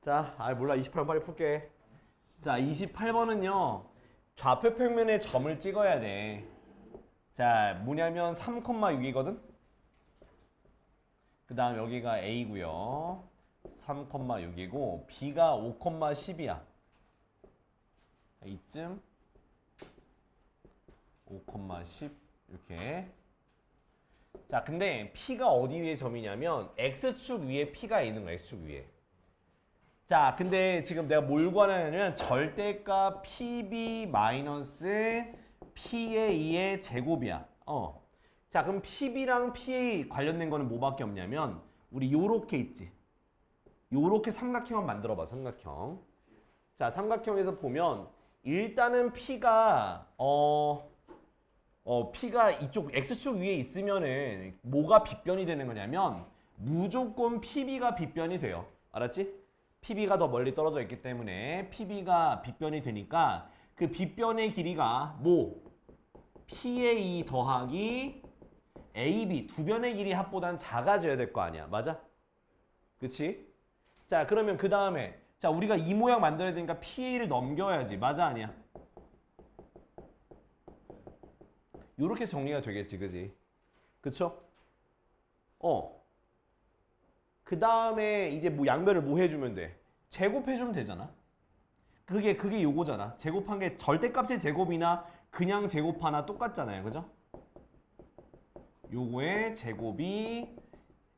자, 몰라. 28번 빨리 풀게. 자, 28번은요. 좌표 평면에 점을 찍어야 돼. 자, 뭐냐면 3,6이거든? 그 다음 여기가 A고요. 3,6이고 B가 5,10이야. 이쯤 5,10 이렇게. 자, 근데 P가 어디 위에 점이냐면 X축 위에 P가 있는 거야. X축 위에. 자, 근데 지금 내가 뭘 구하냐면 절대값 PB-PA의 제곱이야. 자, 그럼 PB랑 PA 관련된 거는 뭐밖에 없냐면 우리 요렇게 있지. 요렇게 삼각형을 만들어봐. 삼각형. 자, 삼각형에서 보면 일단은 P가 P가 이쪽 X축 위에 있으면은 뭐가 빗변이 되는 거냐면 무조건 PB가 빗변이 돼요. 알았지? PB가 더 멀리 떨어져 있기 때문에 PB가 빗변이 되니까 그 빗변의 길이가 뭐 PA 더하기 AB 두 변의 길이 합보단 작아져야 될 거 아니야. 맞아? 그치? 자, 그러면 그 다음에 자, 우리가 이 모양 만들어야 되니까 PA를 넘겨야지. 맞아, 아니야? 요렇게 정리가 되겠지, 그지? 그쵸? 그 다음에 이제 뭐 양변을 뭐 해주면 돼? 제곱해주면 되잖아. 그게 요거잖아. 제곱한 게 절대값의 제곱이나 그냥 제곱하나 똑같잖아요. 그죠? 요거의 제곱이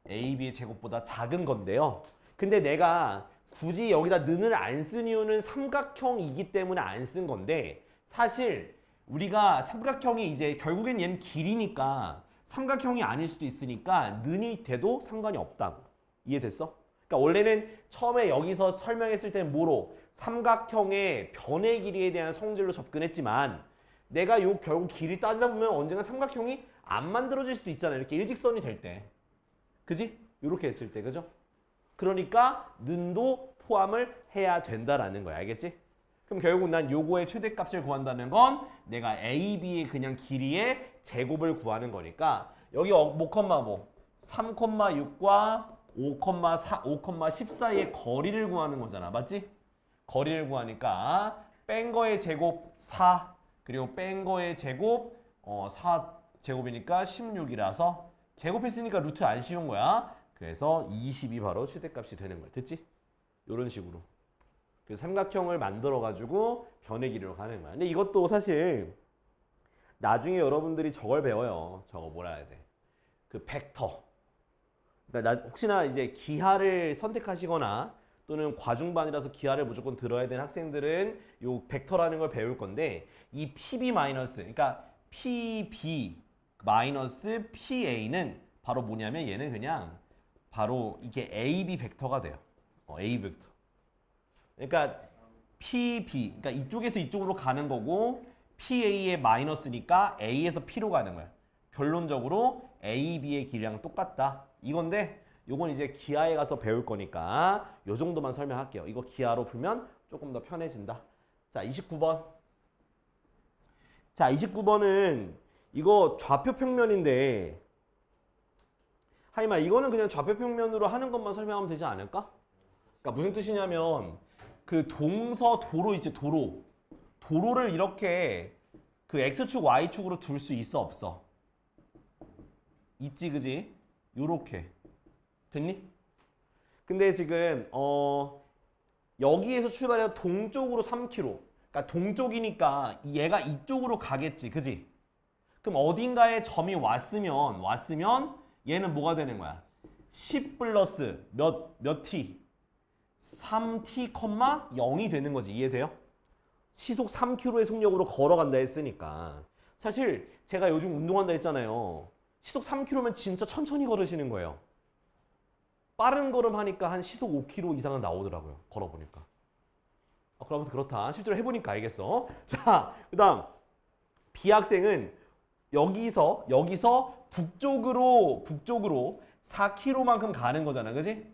AB의 제곱보다 작은 건데요. 근데 내가 굳이 여기다 는을 안 쓴 이유는 삼각형이기 때문에 안 쓴 건데 사실 우리가 삼각형이 이제 결국엔 얘는 길이니까 삼각형이 아닐 수도 있으니까 는이 돼도 상관이 없다고. 이해됐어? 그러니까 원래는 처음에 여기서 설명했을 때는 뭐로? 삼각형의 변의 길이에 대한 성질로 접근했지만 내가 요 결국 길이 따지다 보면 언젠가 삼각형이 안 만들어질 수도 있잖아. 이렇게 일직선이 될 때. 그지? 이렇게 했을 때. 그죠? 그러니까 는도 포함을 해야 된다라는 거야. 알겠지? 그럼 결국 난 요거의 최대값을 구한다는 건 내가 AB의 그냥 길이의 제곱을 구하는 거니까 여기 뭐 컴마 뭐 3,6과 5,4, 5,10 사이의 거리를 구하는 거잖아. 맞지? 거리를 구하니까 뺀 거의 제곱 4 그리고 뺀 거의 제곱 4 제곱이니까 16이라서 제곱했으니까 루트 안 씌운 거야. 그래서 20이 바로 최대값이 되는 거야. 됐지? 이런 식으로. 그래서 삼각형을 만들어가지고 변의 길이로 가는 거야. 근데 이것도 사실 나중에 여러분들이 저걸 배워요. 저거 뭐라 해야 돼? 그 벡터. 그러니까 혹시나 이제 기하를 선택하시거나 또는 과중반이라서 기하를 무조건 들어야 되는 학생들은 요 벡터라는 걸 배울 건데 이 PB 마이너스 그러니까 PB 마이너스 PA는 바로 뭐냐면 얘는 그냥 바로 이게 AB 벡터가 돼요. A 벡터. 그러니까 PB 그러니까 이쪽에서 이쪽으로 가는 거고 PA의 마이너스니까 A에서 P로 가는 거야. 결론적으로 AB의 길이랑 똑같다. 이건데 요건 이제 기하에 가서 배울 거니까 요 정도만 설명할게요. 이거 기하로 풀면 조금 더 편해진다. 자, 29번. 자, 29번은 이거 좌표 평면인데 하이마 이거는 그냥 좌표 평면으로 하는 것만 설명하면 되지 않을까? 그러니까 무슨 뜻이냐면 그 동서 도로 있지 도로. 도로를 이렇게 그 X축, Y축으로 둘 수 있어 없어? 있지 그지? 요렇게 됐니? 근데 지금 여기에서 출발해서 동쪽으로 3km 그러니까 동쪽이니까 얘가 이쪽으로 가겠지 그지? 그럼 어딘가에 점이 왔으면 얘는 뭐가 되는 거야? 10 플러스 몇 t? 3t, 0이 되는 거지. 이해돼요? 시속 3km의 속력으로 걸어간다 했으니까 사실 제가 요즘 운동한다 했잖아요. 시속 3km면 진짜 천천히 걸으시는 거예요. 빠른 걸음 하니까 한 시속 5km 이상은 나오더라고요. 걸어보니까. 그러면 그렇다. 실제로 해보니까 알겠어. 자, 그 다음 B 학생은 여기서 북쪽으로 4km만큼 가는 거잖아. 그지?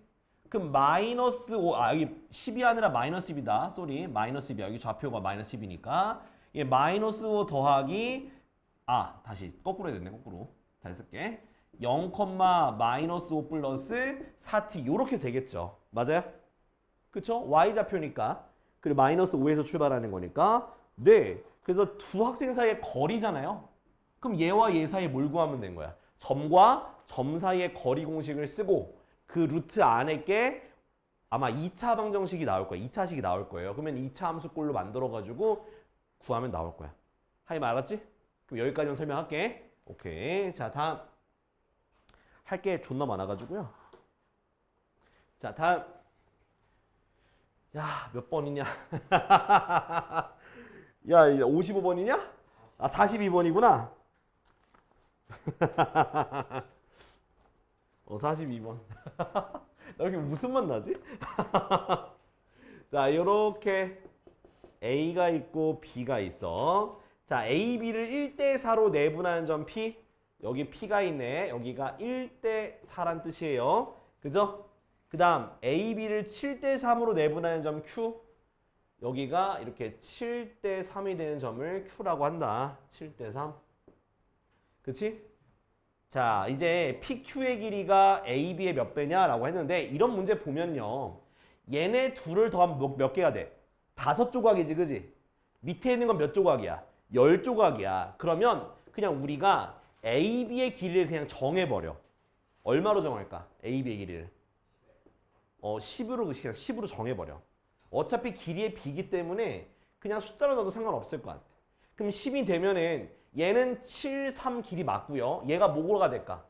그럼 마이너스 5, 여기 10이 아니라 마이너스 10이다. 쏘리. 마이너스 10이야. 여기 좌표가 마이너스 10이니까. 얘 마이너스 5 더하기, 다시 거꾸로 해야 되네. 거꾸로. 잘 쓸게. 0, 마이너스 5 플러스 4t. 요렇게 되겠죠. 맞아요? 그쵸? y좌표니까. 그리고 마이너스 5에서 출발하는 거니까. 네. 그래서 두 학생 사이의 거리잖아요. 그럼 얘와 얘 사이에 뭘 구하면 된 거야? 점과 점 사이의 거리 공식을 쓰고 그 루트 안에 게 아마 2차 방정식이 나올 거야. 2차식이 나올 거예요. 그러면 2차 함수꼴로 만들어가지고 구하면 나올 거야. 하이 말았지? 그럼 여기까지만 설명할게. 오케이. 자, 다음. 할 게 존나 많아가지고요. 자, 다음. 야, 몇 번이냐? 야, 55번이냐? 아, 42번이구나. 42번. 나 이렇게 무슨 맛 나지? 자, 요렇게 A가 있고 B가 있어. 자, A, B를 1대4로 내분하는 점 P. 여기 P가 있네. 여기가 1대4란 뜻이에요. 그죠? 그 다음 A, B를 7대3으로 내분하는 점 Q. 여기가 이렇게 7대3이 되는 점을 Q라고 한다. 7대3. 그치? 자, 이제 PQ의 길이가 AB의 몇 배냐라고 했는데 이런 문제 보면요. 얘네 둘을 더하면 몇 개가 돼? 5조각이지, 그지? 밑에 있는 건 몇 조각이야? 10조각이야. 그러면 그냥 우리가 AB의 길이를 그냥 정해버려. 얼마로 정할까? AB의 길이를. 10으로 그냥 10으로 정해버려. 어차피 길이의 B이기 때문에 그냥 숫자로 넣어도 상관없을 것 같아. 그럼 10이 되면은 얘는 7, 3 길이 맞고요. 얘가 뭐가 될까?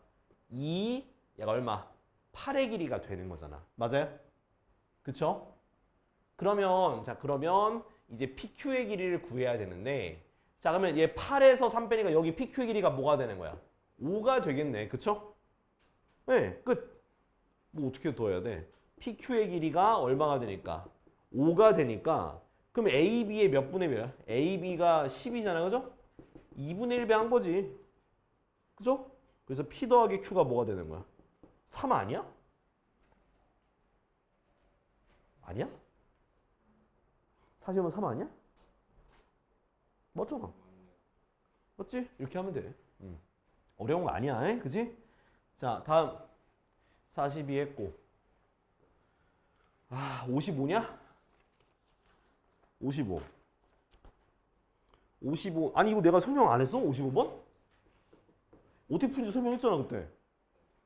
2, 얘가 얼마? 8의 길이가 되는 거잖아. 맞아요? 그쵸? 그러면 이제 PQ의 길이를 구해야 되는데 자, 그러면 얘 8에서 3 빼니까 여기 PQ의 길이가 뭐가 되는 거야? 5가 되겠네. 그쵸? 네, 끝. 뭐 어떻게 더 해야 돼? PQ의 길이가 얼마가 되니까? 5가 되니까 그럼 AB의 몇 분의 몇이야? AB가 10이잖아. 그죠? 2분의 1배 한 거지. 그죠? 그래서 P 더하기 Q가 뭐가 되는 거야? 3 아니야? 아니야? 사실은 3 아니야? 맞잖아. 맞지? 이렇게 하면 돼. 어려운 거 아니야. 그지? 자, 다음 42 했고 55냐? 55 아니 이거 내가 설명 안 했어? 55번? 어떻게 푸는지 설명했잖아 그때.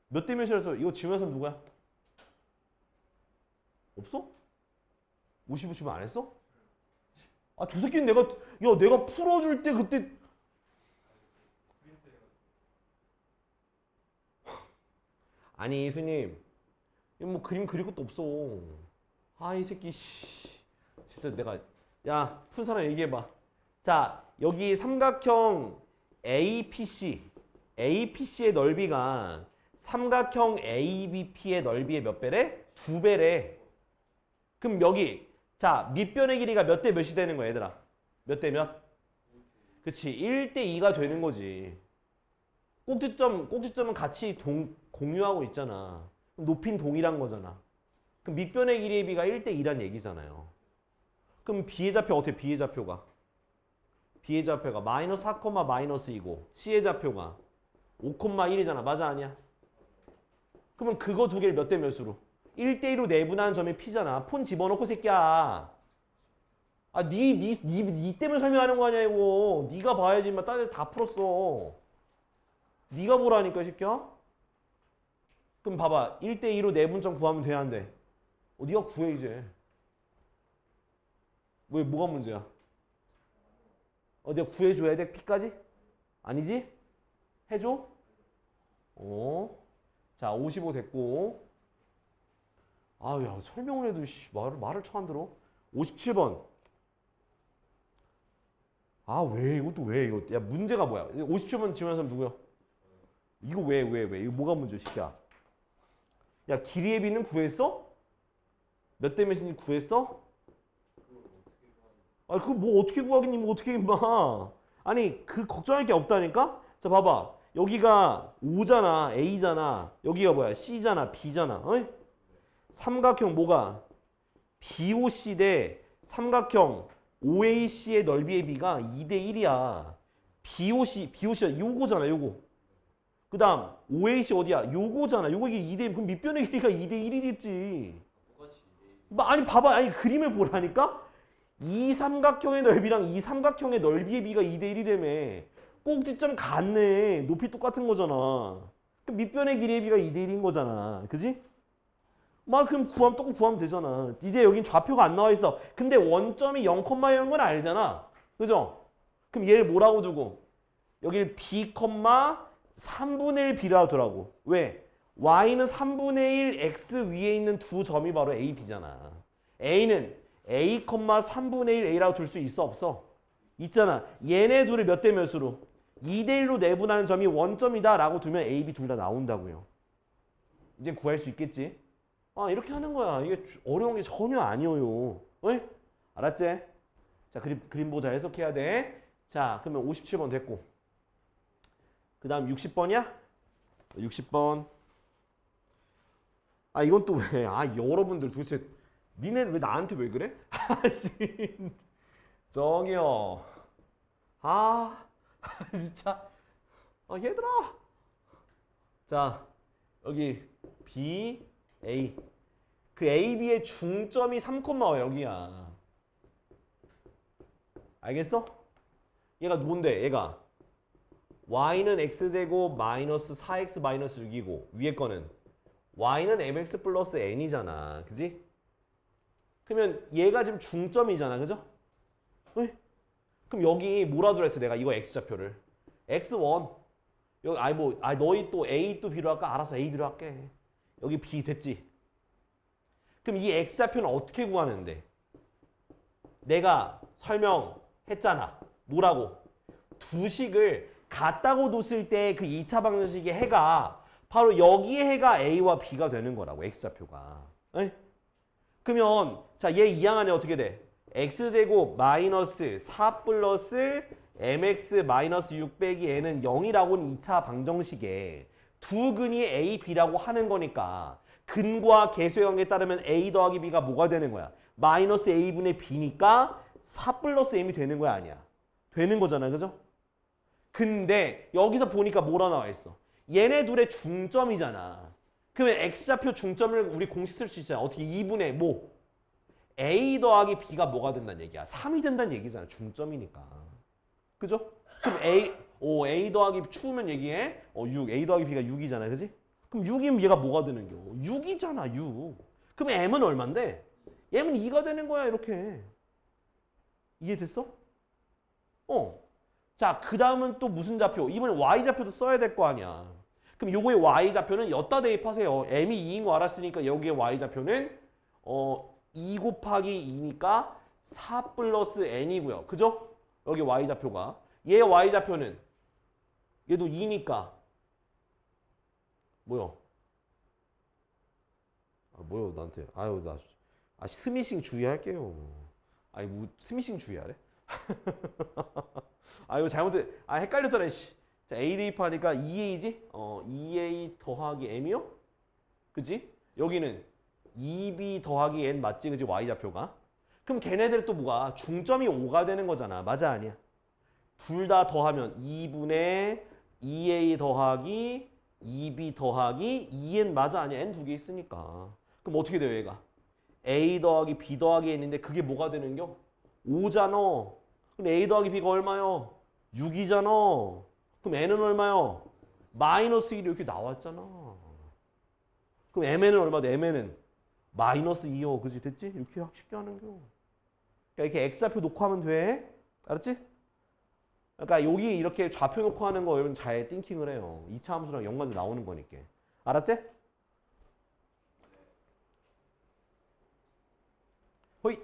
몇 대 몇이라서 이거 지우는 사람 누구야? 없어? 55 지금 안 했어? 아, 저 새끼는 내가 풀어줄 때 그때 아니 스님 이거 뭐 그림 그릴 것도 없어. 아, 이 새끼 씨. 진짜 내가 야, 푼 사람 얘기해봐. 자, 여기 삼각형 APC의 넓이가 삼각형 ABP의 넓이의 몇 배래? 2배래. 그럼 여기 자, 밑변의 길이가 몇 대 몇이 되는 거야, 얘들아? 몇 대 몇? 그치, 1대 2가 되는 거지. 꼭지점은 같이 공유하고 있잖아. 그럼 높이는 동일한 거잖아. 그럼 밑변의 길이의 비가 1대 2란 얘기잖아요. 그럼 B의 좌표 어떻게 B의 좌표가? B의 좌표가 마이너스 4, 마이너스 2고 C의 좌표가 5, 1이잖아. 맞아 아니야? 그러면 그거 두 개를 몇 대 몇으로? 1대 1로 내분하는 점이 P잖아. 폰 집어넣고 새끼야. 아, 니 때문에 설명하는 거 아니야 이거. 니가 봐야지. 다들 다 풀었어. 니가 보라니까 이 새끼야. 그럼 봐봐. 1대 2로 내분점 구하면 돼야 안 돼? 니가 구해 이제. 왜 뭐가 문제야? 내가 구해줘야 돼? P까지? 아니지? 해줘? 자, 55 됐고. 아, 야, 설명을 해도 말을 처음 들어. 57번. 아, 왜 이것도 왜 이거? 야, 문제가 뭐야? 57번 지원한 사람 누구야? 이거 왜? 이거 뭐가 문제야, 진짜? 야, 길이의 비는 구했어? 몇 대 몇인지 구했어? 아, 그거 뭐 어떻게 구하겠니? 뭐 어떻게 임마? 아니, 그 걱정할 게 없다니까? 자, 봐봐. 여기가 O잖아, A잖아. 여기가 뭐야? C잖아, B잖아. 어이? 삼각형 뭐가? BOC 대 삼각형 OAC의 넓이의 비가 2대 1이야. BOC가 요거잖아, 요거. 그 다음 OAC 어디야? 요거잖아. 요거 길이 2대 1. 그럼 밑변의 길이가 2대 1이겠지. 아니 봐봐. 아니 그림을 보라니까? 이 삼각형의 넓이랑 이 삼각형의 넓이의 비가 2대 1이라며. 꼭지점 같네. 높이 똑같은 거잖아. 그 밑변의 길이의 비가 2대 1인 거잖아. 그지? 막 그럼 또 구하면 되잖아. 이제 여긴 좌표가 안 나와 있어. 근데 원점이 0,0인 건 알잖아. 그죠? 그럼 얘를 뭐라고 두고? 여기를 b, 3분의 1 b라고 두라고. 왜? y는 3분의 1 x 위에 있는 두 점이 바로 a, b잖아. a는 a, 3분의 1 a라고 둘 수 있어 없어? 있잖아. 얘네 둘을 몇 대 몇으로? 2대 1로 내분하는 점이 원점이다 라고 두면 a, b 둘 다 나온다고요. 이제 구할 수 있겠지? 아 이렇게 하는 거야. 이게 어려운 게 전혀 아니에요. 어이? 알았지? 자 그림 보자. 해석해야 돼. 자 그러면 57번 됐고 그 다음 60번이야? 60번 아 이건 또 왜? 아 여러분들 도대체 니네 왜 나한테 왜 그래? 아씨 저기요 아 진짜 얘들아 자 여기 B, A 그 A, B의 중점이 3,5 여기야 알겠어? 얘가 뭔데? 얘가 y는 x제곱 마이너스 4x 마이너스 6이고 위에 거는 y는 mx 플러스 n이잖아. 그지? 그러면 얘가 지금 중점이잖아. 그죠? 응? 그럼 여기 뭐라 그랬어 내가 이거 x좌표를 x1 여기 너희 또 a 또 b로 할까? 알았어 a b로 할게. 여기 b 됐지? 그럼 이 x좌표는 어떻게 구하는데? 내가 설명했잖아. 뭐라고? 두 식을 같다고 뒀을 때 그 2차 방정식의 해가 바로 여기에 해가 A와 B가 되는 거라고. X좌표가. 에이? 그러면 자 얘 이항 안에 어떻게 돼? X제곱 마이너스 4 플러스 MX 마이너스 6 빼기 N은 0이라고는 2차 방정식에 두 근이 A, B라고 하는 거니까 근과 계수의 관계에 따르면 A 더하기 B가 뭐가 되는 거야? 마이너스 A분의 B니까 4 플러스 M이 되는 거야 아니야? 되는 거잖아. 그죠? 근데 여기서 보니까 뭐라 나와 있어? 얘네 둘의 중점이잖아. 그러면 X좌표 중점을 우리 공식 쓸 수 있잖아. 어떻게 2분의 뭐? A 더하기 B가 뭐가 된다는 얘기야? 3이 된다는 얘기잖아. 중점이니까. 그죠? 그럼 A 더하기 추우면 얘기해. 6. A 더하기 B가 6이잖아. 그지? 그럼 6이면 얘가 뭐가 되는겨? 6이잖아. 6. 그럼 M은 얼만데? M은 2가 되는 거야. 이렇게. 이해됐어? 자, 그 다음은 또 무슨 좌표? 이번엔 y좌표도 써야 될 거 아니야. 그럼 요거의 y좌표는 여기다 대입하세요. m이 2인 거 알았으니까 여기에 y좌표는 2 곱하기 2니까 4 플러스 n이고요. 그죠? 여기 y좌표가. 얘 y좌표는 얘도 2니까 뭐요? 뭐요 나한테. 아유 나 스미싱 주의할게요. 아니 뭐 스미싱 주의하래? 이거 잘못해. 헷갈렸잖아. 씨. 자, A 대입하니까 2A지? 2A 더하기 M이요? 그치? 여기는 2B 더하기 N 맞지? 그치? Y좌표가. 그럼 걔네들 또 뭐가? 중점이 5가 되는 거잖아. 맞아? 아니야? 둘 다 더하면 2분의 2A 더하기 2B 더하기 2N 맞아? 아니야? N 두 개 있으니까. 그럼 어떻게 돼요, 얘가? A 더하기 B 더하기 N인데 그게 뭐가 되는겨? 5잖아. 그럼 A 더하기 B가 얼마요? 6이잖아. 그럼 N은 얼마요? 마이너스 1이 이렇게 나왔잖아. 그럼 MN은 얼마 돼? MN은 마이너스 2요. 그지? 됐지? 이렇게 쉽게 하는 거. 그러니까 이렇게 X좌표 놓고 하면 돼. 알았지? 그러니까 여기 이렇게 좌표 놓고 하는 거 여러분 잘 띵킹을 해요. 2차 함수랑 연관돼 나오는 거니까. 알았지? 호이.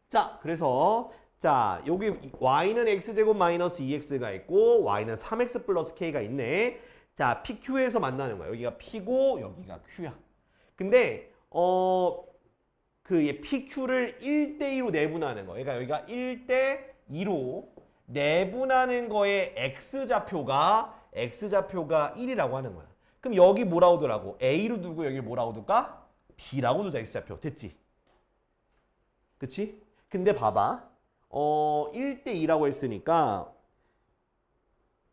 자, 그래서 자, 여기 y는 x제곱 마이너스 2x가 있고 y는 3x 플러스 k가 있네. 자, PQ에서 만나는 거야. 여기가 P고 여기가 Q야. 근데 그 PQ를 1대2로 내분하는 거. 그러니까 여기가 1대2로 내분하는 거에 x좌표가 1이라고 하는 거야. 그럼 여기 뭐라고 두라고? A로 두고 여기 뭐라고 둘까? B라고 두자. x좌표. 됐지? 그치? 근데 봐봐. 1대2라고 했으니까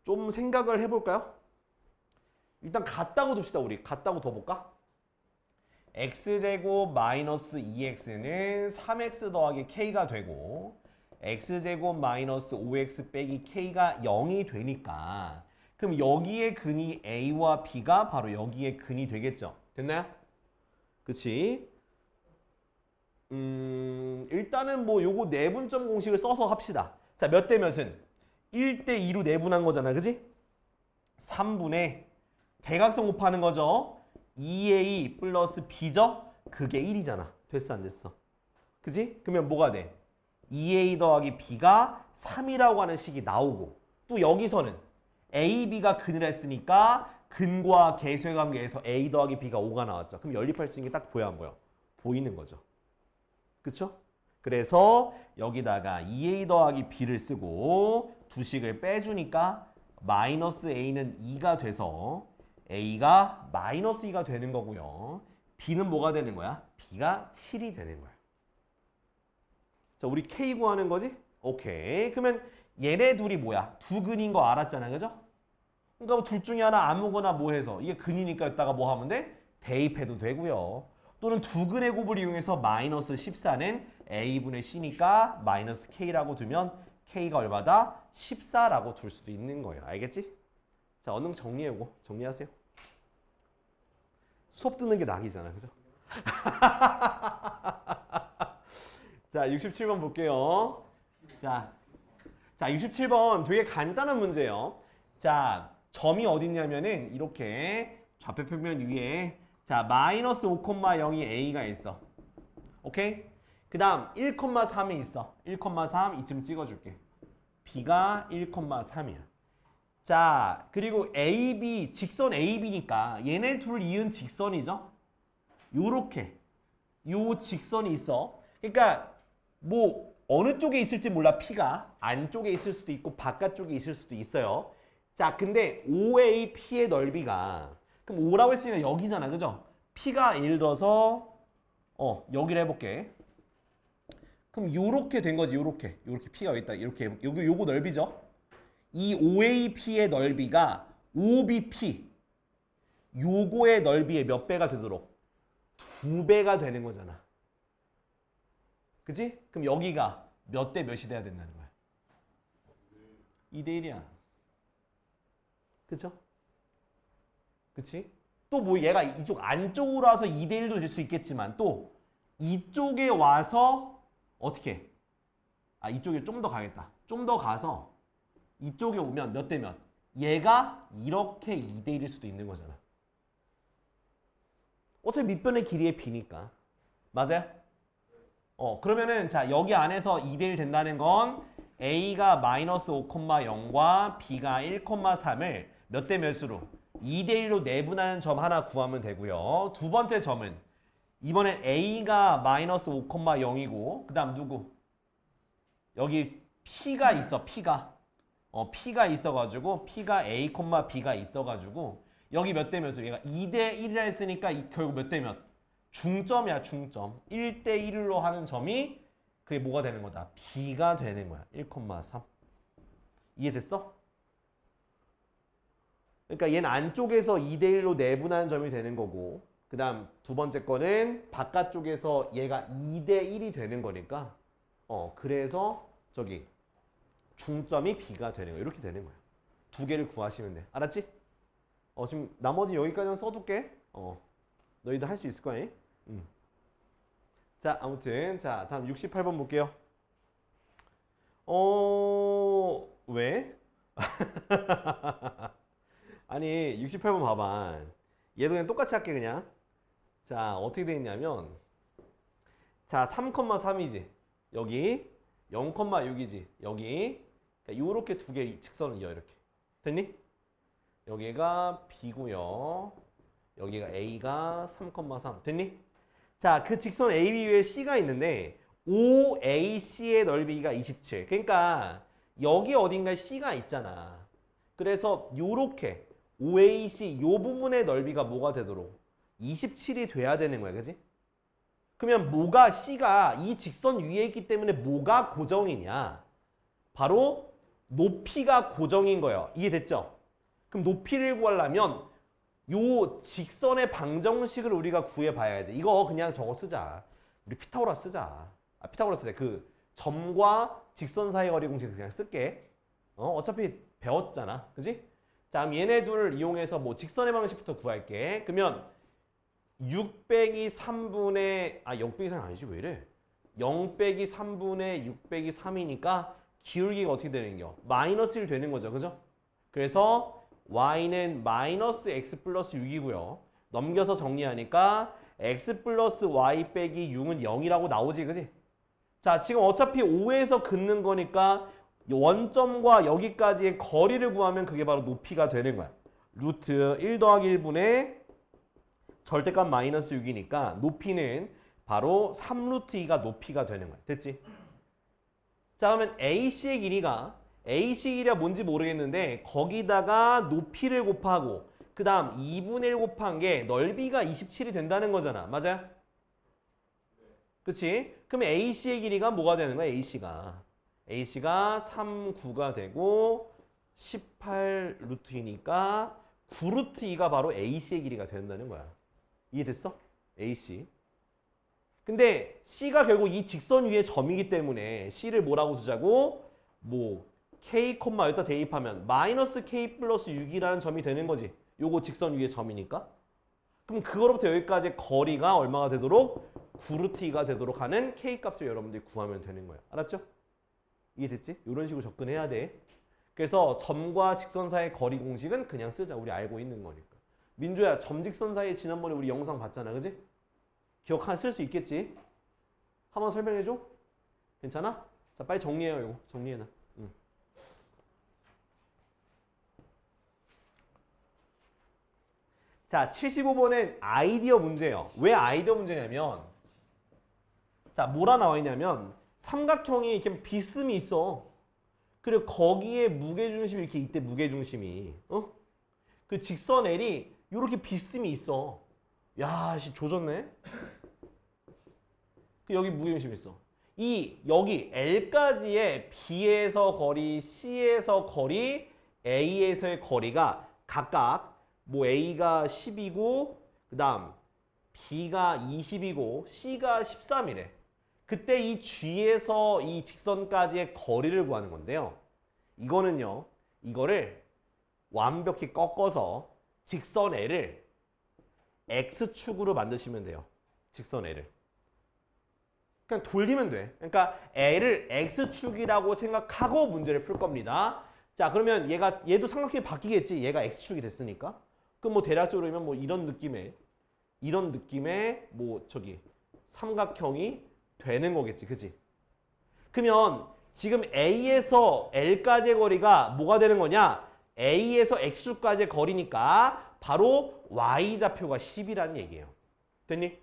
좀 생각을 해볼까요? 일단 같다고 둡시다. 우리 같다고 둬볼까? x제곱 마이너스 2x는 3x 더하기 k가 되고 x제곱 마이너스 5x 빼기 k가 0이 되니까 그럼 여기에 근이 a와 b가 바로 여기에 근이 되겠죠. 됐나요? 그치? 일단은 뭐 요거 내분점 공식을 써서 합시다. 자, 몇 대 몇은? 1대 2로 내분한 거잖아. 그지? 3분의 대각선 곱하는 거죠. 2a 플러스 b죠? 그게 1이잖아. 됐어 안 됐어? 그지? 그러면 뭐가 돼? 2a 더하기 b가 3이라고 하는 식이 나오고 또 여기서는 a, b가 근을 했으니까 근과 계수의 관계에서 a 더하기 b가 5가 나왔죠. 그럼 연립할 수 있는 게 딱 보여 안 보여? 보이는 거죠. 그쵸? 그래서 여기다가 2a 더하기 b를 쓰고 두 식을 빼주니까 마이너스 a는 2가 돼서 a가 마이너스 2가 되는 거고요. b는 뭐가 되는 거야? b가 7이 되는 거야. 자, 우리 k 구하는 거지? 오케이. 그러면 얘네 둘이 뭐야? 두 근인 거 알았잖아. 그죠? 그러니까 뭐 둘 중에 하나 아무거나 뭐 해서 이게 근이니까 여기다가 뭐 하면 돼? 대입해도 되고요. 또는 두 근의 곱을 이용해서 마이너스 14는 a분의 c니까 마이너스 k라고 두면 k가 얼마다? 14라고 둘 수도 있는 거예요. 알겠지? 자, 얼른 정리해오고 정리하세요. 수업 듣는 게 낙이잖아. 그죠? 자, 67번 볼게요. 자, 67번 되게 간단한 문제예요. 자, 점이 어디 있냐면은 이렇게 좌표 평면 위에 자, 마이너스 5,0이 a가 있어. 오케이? 그 다음 1,3이 있어. 1,3 이쯤 찍어줄게. b가 1,3이야. 자, 그리고 AB, 직선 AB니까 얘네 둘 이은 직선이죠? 요렇게 요 직선이 있어. 그러니까 뭐 어느 쪽에 있을지 몰라. P가 안쪽에 있을 수도 있고 바깥쪽에 있을 수도 있어요. 자, 근데 OAP의 넓이가 그럼 5라고 했으니까 여기잖아. 그죠? P가 예를 들어서 여기를 해볼게. 그럼 요렇게 된 거지. 요렇게 P가 여기 있다. 이렇게 요거 넓이죠? 이 OAP의 넓이가 OBP 요거의 넓이의 몇 배가 되도록? 2배가 되는 거잖아. 그치? 그럼 여기가 몇 대 몇이 돼야 된다는 거야? 2대 1이야. 그쵸? 그치? 또 뭐 얘가 이쪽 안쪽으로 와서 2대 1도 될 수 있겠지만 또 이쪽에 와서 어떻게 해? 아, 이쪽에 좀 더 가겠다. 좀 더 가서 이쪽에 오면 몇 대 몇? 얘가 이렇게 2대 1일 수도 있는 거잖아. 어차피 밑변의 길이의 b니까. 맞아요? 그러면은 자, 여기 안에서 2대 1 된다는 건 a가 마이너스 5,0과 b가 1,3을 몇 대 몇으로? 2대 1로 내분하는 점 하나 구하면 되고요. 두 번째 점은 이번엔 a가 마이너스 5,0이고 그 다음 누구? 여기 p가 있어. p가 있어가지고 p가 a, b가 있어가지고 여기 몇 대 몇으로? 얘가 2대 1이라 했으니까 결국 몇 대 몇? 중점이야. 중점. 1대 1로 하는 점이 그게 뭐가 되는 거다? b가 되는 거야. 1,3. 이해됐어? 그러니까 얘는 안쪽에서 2대 1로 내분하는 점이 되는 거고 그 다음 두 번째 거는 바깥쪽에서 얘가 2대 1이 되는 거니까 그래서 저기 중점이 b가 되는 거야. 이렇게 되는 거야. 두 개를 구하시면 돼. 알았지? 지금 나머지 여기까지만 써둘게. 너희들 할 수 있을 거야. 자, 아무튼 자, 다음 68번 볼게요. 왜? 아니 68번 봐봐. 얘도 그냥 똑같이 할게 그냥. 자, 어떻게 돼 있냐면 자, 3,3이지. 여기 0,6이지. 여기 요렇게 두 개 직선을 이어 이렇게. 됐니? 여기가 b고요. 여기가 a가 3,3. 됐니? 자, 그 직선 AB 위에 C가 있는데 OAC의 넓이가 27. 그러니까 여기 어딘가에 C가 있잖아. 그래서 요렇게 OAC 요 부분의 넓이가 뭐가 되도록 27이 돼야 되는 거야. 그지? 그러면 뭐가 C가 이 직선 위에 있기 때문에 뭐가 고정이냐? 바로 높이가 고정인 거예요. 이해됐죠? 그럼 높이를 구하려면 요 직선의 방정식을 우리가 구해봐야지. 이거 그냥 저거 쓰자. 우리 피타고라 쓰자. 피타고라 쓰자. 그 점과 직선 사이 거리 공식 그냥 쓸게. 어차피 배웠잖아. 그지? 자, 그럼 얘네 둘을 이용해서 뭐 직선의 방식부터 구할게. 그러면 6 빼기 3분의 0 빼기 3 아니지 왜 이래? 0 빼기 3분의 6 빼기 3이니까 기울기가 어떻게 되는겨? 마이너스 1 되는 거죠. 그죠? 그래서 y는 마이너스 x 플러스 6이고요. 넘겨서 정리하니까 x 플러스 y 빼기 6은 0이라고 나오지. 그지? 자, 지금 어차피 5에서 긋는 거니까 원점과 여기까지의 거리를 구하면 그게 바로 높이가 되는 거야. 루트 1 더하기 1분의 절대값 마이너스 6이니까 높이는 바로 3루트 2가 높이가 되는 거야. 됐지? 자, 그러면 AC의 길이가 뭔지 모르겠는데 거기다가 높이를 곱하고 그 다음 2분의 1 곱한 게 넓이가 27이 된다는 거잖아. 맞아요? 그치? 그럼 AC의 길이가 뭐가 되는 거야? AC가 3, 9가 되고 18 루트 2니까 9 루트 2가 바로 AC의 길이가 된다는 거야. 이해됐어? AC. 근데 C가 결국 이 직선 위의 점이기 때문에 C를 뭐라고 두자고? 뭐 K, 여기다 대입하면 마이너스 K 플러스 6이라는 점이 되는 거지. 요거 직선 위의 점이니까. 그럼 그거로부터 여기까지 거리가 얼마가 되도록? 9 루트 2가 되도록 하는 K 값을 여러분들이 구하면 되는 거예요. 알았죠? 이해됐지? 이런 식으로 접근해야 돼. 그래서 점과 직선 사이의 거리 공식은 그냥 쓰자. 우리 알고 있는 거니까. 민조야, 점 직선 사이에 지난번에 우리 영상 봤잖아. 그지? 쓸 수 있겠지? 한번 설명해줘? 괜찮아? 자, 빨리 정리해요. 이거 정리해놔. 응. 자, 75번은 아이디어 문제예요. 왜 아이디어 문제냐면 자, 뭐라 나와 있냐면 삼각형이 이렇게 비스듬히 있어. 그리고 거기에 무게중심이 이렇게 있대. 무게중심이. 그 직선 L이 이렇게 비스듬히 있어. 야, 씨 조졌네. 여기 무게중심 있어. 여기 L까지의 B에서 거리, C에서 거리, A에서의 거리가 각각 뭐 A가 10이고 그 다음 B가 20이고 C가 13이래. 그때 이 G에서 이 직선까지의 거리를 구하는 건데요. 이거는요. 이거를 완벽히 꺾어서 직선 L을 X축으로 만드시면 돼요. 직선 L을. 그냥 돌리면 돼. 그러니까 L을 X축이라고 생각하고 문제를 풀 겁니다. 자, 그러면 얘도 삼각형이 바뀌겠지. 얘가 X축이 됐으니까. 그럼 뭐 대략적으로 보면 뭐 이런 느낌의 뭐 삼각형이 되는 거겠지. 그지? 그러면 지금 A에서 L까지의 거리가 뭐가 되는 거냐? A에서 X축까지의 거리니까 바로 Y좌표가 10이라는 얘기예요. 됐니?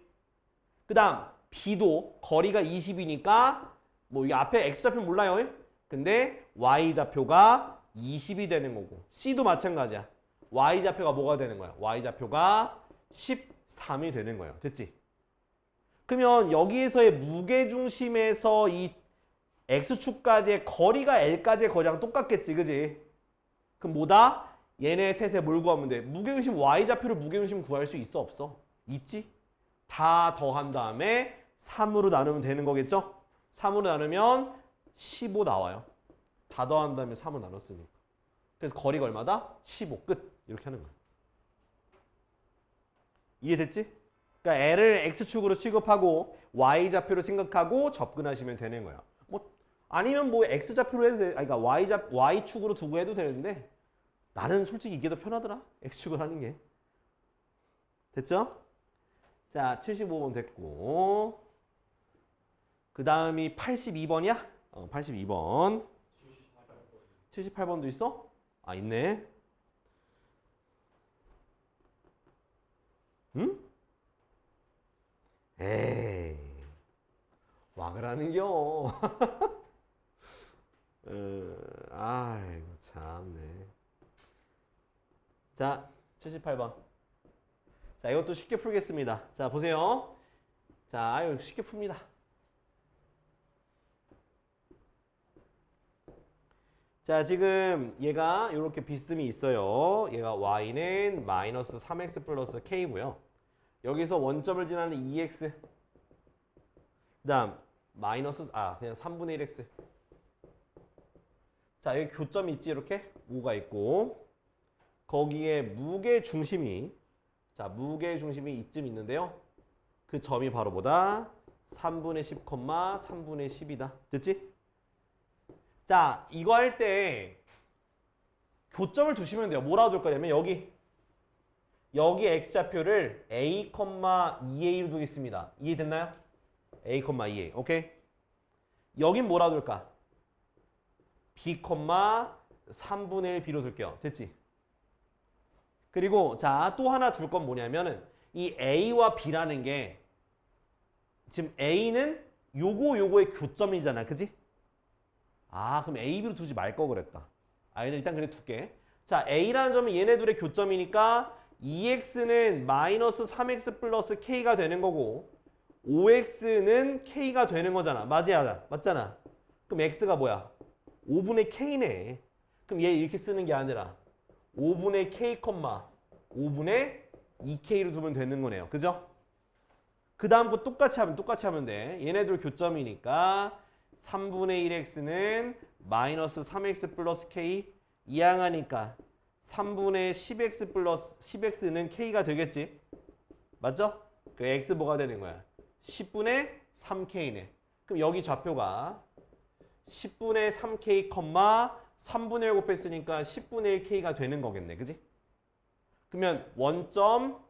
그 다음 B도 거리가 20이니까 뭐 이 앞에 X좌표 몰라요. 근데 Y좌표가 20이 되는 거고 C도 마찬가지야. Y좌표가 뭐가 되는 거야? Y좌표가 13이 되는 거예요. 됐지? 그러면 여기에서의 무게중심에서 이 X축까지의 거리가 L까지의 거리랑 똑같겠지. 그지? 그럼 뭐다? 얘네 셋에 뭘 구하면 돼? 무게중심 Y좌표로 무게중심 구할 수 있어? 없어? 있지? 다 더한 다음에 3으로 나누면 되는 거겠죠? 3으로 나누면 15 나와요. 다 더한 다음에 3으로 나눴으니까. 그래서 거리가 얼마다? 15 끝. 이렇게 하는 거야. 이해됐지? 그러니까 L을 X축으로 취급하고 Y좌표로 생각하고 접근하시면 되는 거야. 뭐 아니면 뭐 X좌표로 해도 돼. 그러니까 Y축으로 두고 해도 되는데 나는 솔직히 이게 더 편하더라. X축을 하는 게. 됐죠? 자, 75번 됐고 그 다음이 82번이야? 82번 78번도 있어? 아, 있네. 응? 에이, 와 그러는겨. 아이고 참네. 자, 78번. 자, 이것도 쉽게 풀겠습니다. 자, 보세요. 자, 아유 쉽게 풉니다. 자, 지금 얘가 이렇게 비스듬히 있어요. 얘가 y는 마이너스 3x 플러스 k고요. 여기서 원점을 지나는 2x 그 다음 마이너스 그냥 3분의 1x. 자, 여기 교점이 있지 이렇게 5가 있고 거기에 무게 중심이 이쯤 있는데요. 그 점이 바로 뭐다? 3분의 10, 3분의 10이다. 됐지? 자, 이거 할 때 교점을 두시면 돼요. 뭐라고 줄 거냐면 여기 x좌표를 a, 2a로 두겠습니다. 이해됐나요? a, 2a. 오케이? 여긴 뭐라고 둘까? b, 3분의 1 b로 둘게요. 됐지? 그리고 자, 또 하나 둘 건 뭐냐면은 이 a와 b라는 게 지금 a는 요거의 교점이잖아. 그지? 그럼 a, b로 두지 말 거 그랬다. 일단 그래 둘게. 자, a라는 점은 얘네 둘의 교점이니까 2x는 마이너스 3x 플러스 k가 되는 거고 5x는 k가 되는 거잖아. 맞잖아. 그럼 x가 뭐야? 5분의 k네. 그럼 얘 이렇게 쓰는 게 아니라 5분의 k, 5분의 2k로 두면 되는 거네요. 그죠? 그 다음 거 똑같이 하면 돼. 얘네들 교점이니까 3분의 1x는 마이너스 3x 플러스 k 이항하니까 3분의 10x 플러스 10x는 k가 되겠지? 맞죠? 그 x 뭐가 되는 거야? 10분의 3k네. 그럼 여기 좌표가 10분의 3k, 3분의 1 곱했으니까 10분의 1k가 되는 거겠네. 그지? 그러면 원점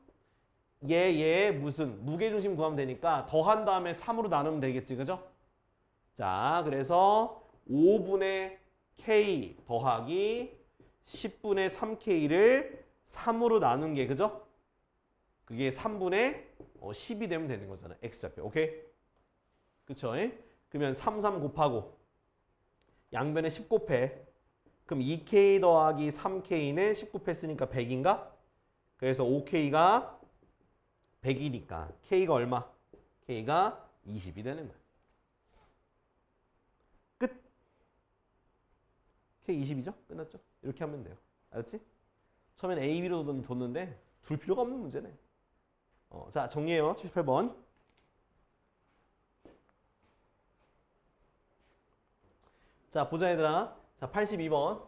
얘 무슨 무게중심 구하면 되니까 더한 다음에 3으로 나누면 되겠지. 그죠? 자, 그래서 5분의 k 더하기 10분의 3k를 3으로 나눈 게 그죠? 그게 3분의 10이 되면 되는 거잖아. x좌표. 오케이? 그쵸? 그러면 3 곱하고 양변에 10 곱해. 그럼 2k 더하기 3k는 10 곱했으니까 100인가? 그래서 5k가 100이니까 k가 얼마? k가 20이 되는 거야. 끝. k 20이죠? 끝났죠? 이렇게 하면 돼요. 알았지? 처음엔 a, b로 뒀는데 둘 필요가 없는 문제네. 자, 정리해요. 78번. 자, 보자 얘들아. 자, 82번.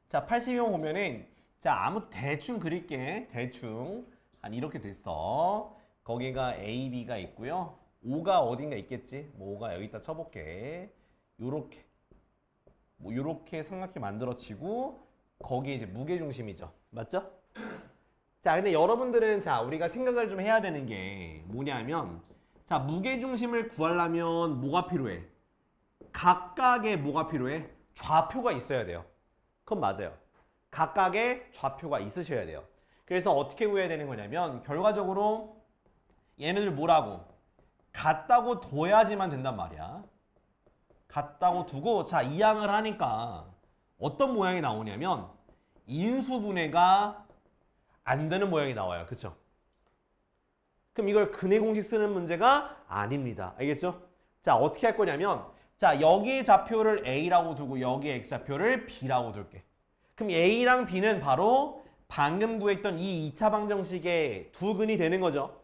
자, 82번 보면은 아무 대충 그릴게. 대충 한 이렇게 됐어. 거기가 A, B가 있고요. 5가 어딘가 있겠지. 뭐 5가 여기다 쳐볼게. 요렇게 삼각형 만들어지고 거기에 이제 무게중심이죠. 맞죠? 자, 근데 여러분들은 우리가 생각을 좀 해야 되는 게 뭐냐면 무게중심을 구하려면 뭐가 필요해? 각각의 뭐가 필요해? 좌표가 있어야 돼요. 그건 맞아요. 각각의 좌표가 있으셔야 돼요. 그래서 어떻게 구해야 되는 거냐면 결과적으로 얘네들 뭐라고? 같다고 둬야지만 된단 말이야. 같다고 두고 이항을 하니까 어떤 모양이 나오냐면 인수분해가 안 되는 모양이 나와요. 그쵸? 그럼 이걸 근해 공식 쓰는 문제가 아닙니다. 알겠죠? 어떻게 할 거냐면 여기의 좌표를 A라고 두고 여기의 X좌표를 B라고 둘게. 그럼 A랑 B는 바로 방금 구했던 이 2차 방정식의 두 근이 되는 거죠.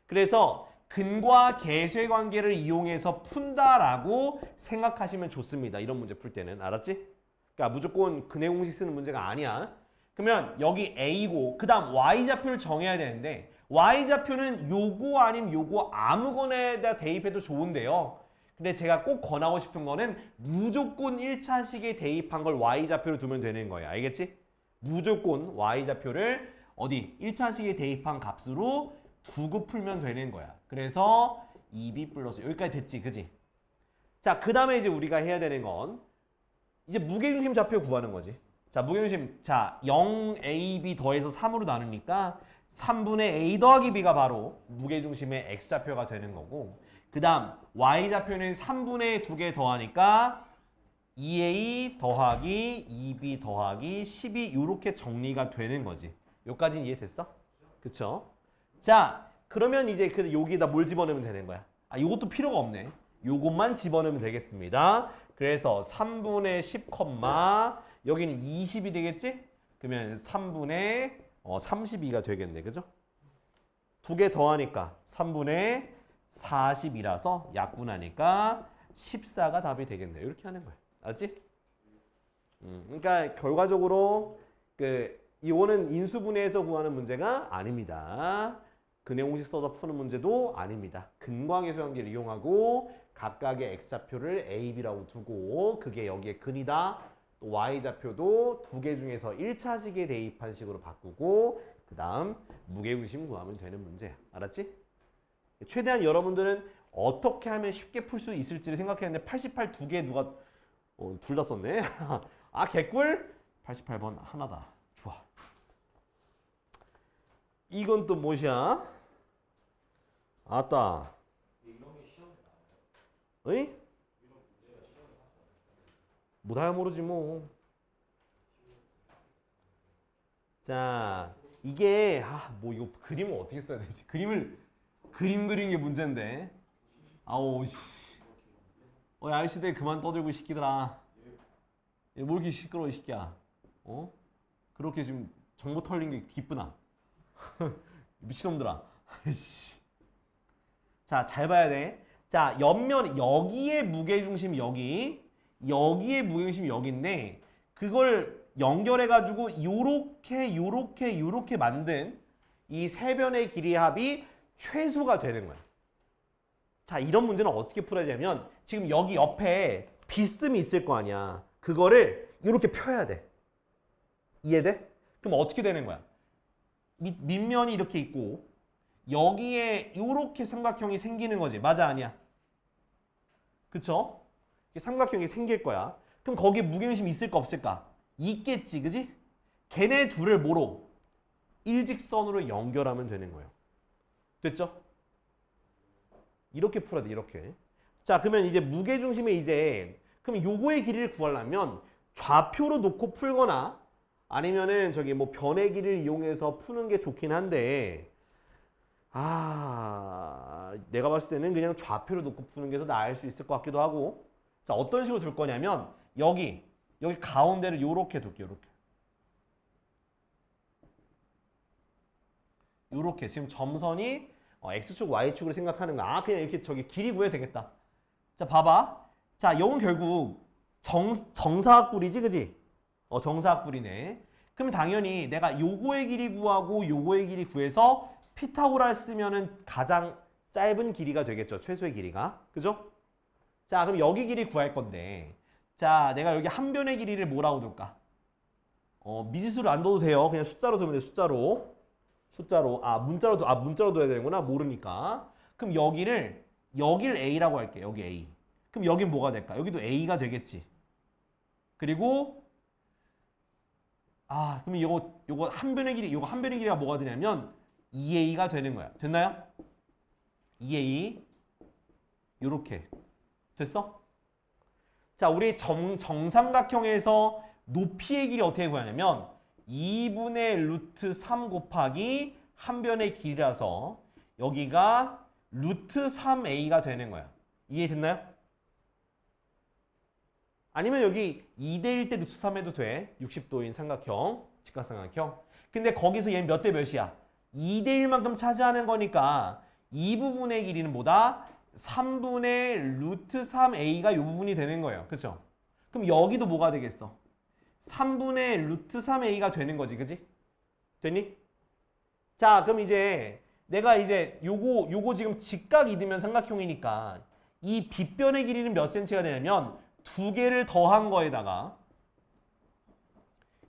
그래서 근과 계수의 관계를 이용해서 푼다라고 생각하시면 좋습니다. 이런 문제 풀 때는. 알았지? 그러니까 무조건 근해 공식 쓰는 문제가 아니야. 그러면 여기 A고 그 다음 Y좌표를 정해야 되는데 Y좌표는 요거 아니면 요거 아무거나에다 대입해도 좋은데요. 근데 제가 꼭 권하고 싶은 거는 무조건 1차식에 대입한 걸 Y좌표로 두면 되는 거예요. 알겠지? 무조건 Y좌표를 어디? 1차식에 대입한 값으로 두고 풀면 되는 거야. 그래서 2B 플러스 여기까지 됐지. 그지? 그 다음에 이제 우리가 해야 되는 건 이제 무게중심 좌표 구하는 거지. 무게중심 0AB 더해서 3으로 나누니까 3분의 A 더하기 B가 바로 무게중심의 X좌표가 되는 거고 그 다음 Y좌표는 3분의 2개 더하니까 2A 더하기 2B 더하기 12 이렇게 정리가 되는 거지. 여기까지는 이해됐어? 그쵸? 그러면 이제 여기다 뭘 집어넣으면 되는 거야? 요것도 필요가 없네. 요것만 집어넣으면 되겠습니다. 그래서 3분의 10, 여기는 20이 되겠지? 그러면 3분의 32가 되겠네. 그죠? 두 개 더하니까 3분의 40이라서 약분하니까 14가 답이 되겠네요. 이렇게 하는 거야. 알았지? 그러니까 결과적으로 이거는 인수분해에서 구하는 문제가 아닙니다. 근해 공식 써서 푸는 문제도 아닙니다. 근광계수 관계를 이용하고 각각의 x좌표를 a, b라고 두고 그게 여기에 근이다. 또 y좌표도 두 개 중에서 1차식에 대입한 식으로 바꾸고 그 다음 무게중심 구하면 되는 문제야. 알았지? 최대한 여러분들은 어떻게 하면 쉽게 풀 수 있을지를 생각했는데 88 두 개 누가 둘 다 썼네. 아 개꿀? 88번 하나다. 좋아. 이건 또 뭐야? 아따. 어이? 못하야 모르지 뭐. 자, 이게 뭐 이거 그림을 어떻게 써야 되지? 그림 그리는 게 문제인데. 아우 씨. 야, 아저씨들 그만 떠들고 시키더라. 뭐 이렇게 시끄러워 이 새끼야. 그렇게 지금 정보 털린 게 기쁘나? 미친놈들아. 자, 잘 봐야 돼. 자, 옆면 여기에 무게중심 여기에 무게중심 여기인데 그걸 연결해가지고 요렇게 만든 이 세 변의 길이의 합이 최소가 되는 거야. 자, 이런 문제는 어떻게 풀어야 되냐면 지금 여기 옆에 비스듬히 있을 거 아니야. 그거를 이렇게 펴야 돼. 이해돼? 그럼 어떻게 되는 거야? 밑면이 이렇게 있고 여기에 이렇게 삼각형이 생기는 거지. 맞아 아니야? 그쵸? 삼각형이 생길 거야. 그럼 거기에 무게중심이 있을까 없을까? 있겠지. 그지? 걔네 둘을 뭐로? 일직선으로 연결하면 되는 거예요. 됐죠? 이렇게 풀어야 돼. 이렇게. 자, 그러면 이제 무게중심에 그럼 요거의 길이를 구하려면 좌표로 놓고 풀거나 아니면은 저기 뭐 변의 길이를 이용해서 푸는 게 좋긴 한데 내가 봤을 때는 그냥 좌표로 놓고 푸는 게 더 나을 수 있을 것 같기도 하고. 자, 어떤 식으로 둘 거냐면 여기 가운데를 요렇게 둘게요. 요렇게 지금 점선이 x축, y축으로 생각하는 거야. 그냥 이렇게 저기 길이 구해야 되겠다. 자, 봐봐. 자, 요건 결국 정사각뿔이지, 그지? 정사각뿔이네. 그럼 당연히 내가 요거의 길이 구하고 요거의 길이 구해서 피타고라스 쓰면은 가장 짧은 길이가 되겠죠. 최소의 길이가. 그죠? 자, 그럼 여기 길이 구할 건데 자, 내가 여기 한 변의 길이를 뭐라고 둘까? 미지수를 안 둬도 돼요. 그냥 숫자로 두면 돼. 숫자로. 문자로 둬야 되는구나. 모르니까. 그럼 여기를 A라고 할게. 여기 A. 그럼 여긴 뭐가 될까? 여기도 A가 되겠지. 그리고 그럼 요거 한 변의 길이가 뭐가 되냐면 2A가 되는 거야. 됐나요? 2A. 요렇게. 됐어? 자, 우리 정삼각형에서 높이의 길이 어떻게 구하냐면 2분의 루트 3 곱하기 한 변의 길이라서 여기가 루트 3a가 되는 거야. 이해됐나요? 아니면 여기 2대1 대 루트 3 해도 돼. 60도인 삼각형, 직각삼각형. 근데 거기서 얘는 몇 대 몇이야? 2대1만큼 차지하는 거니까 이 부분의 길이는 뭐다? 3분의 루트 3a가 이 부분이 되는 거예요. 그렇죠? 그럼 여기도 뭐가 되겠어? 3분의 루트 3a가 되는 거지. 그지? 됐니? 자, 그럼 이제 내가 요거 지금 직각 이등변 삼각형이니까 이 빗변의 길이는 몇 cm가 되냐면 두 개를 더한 거에다가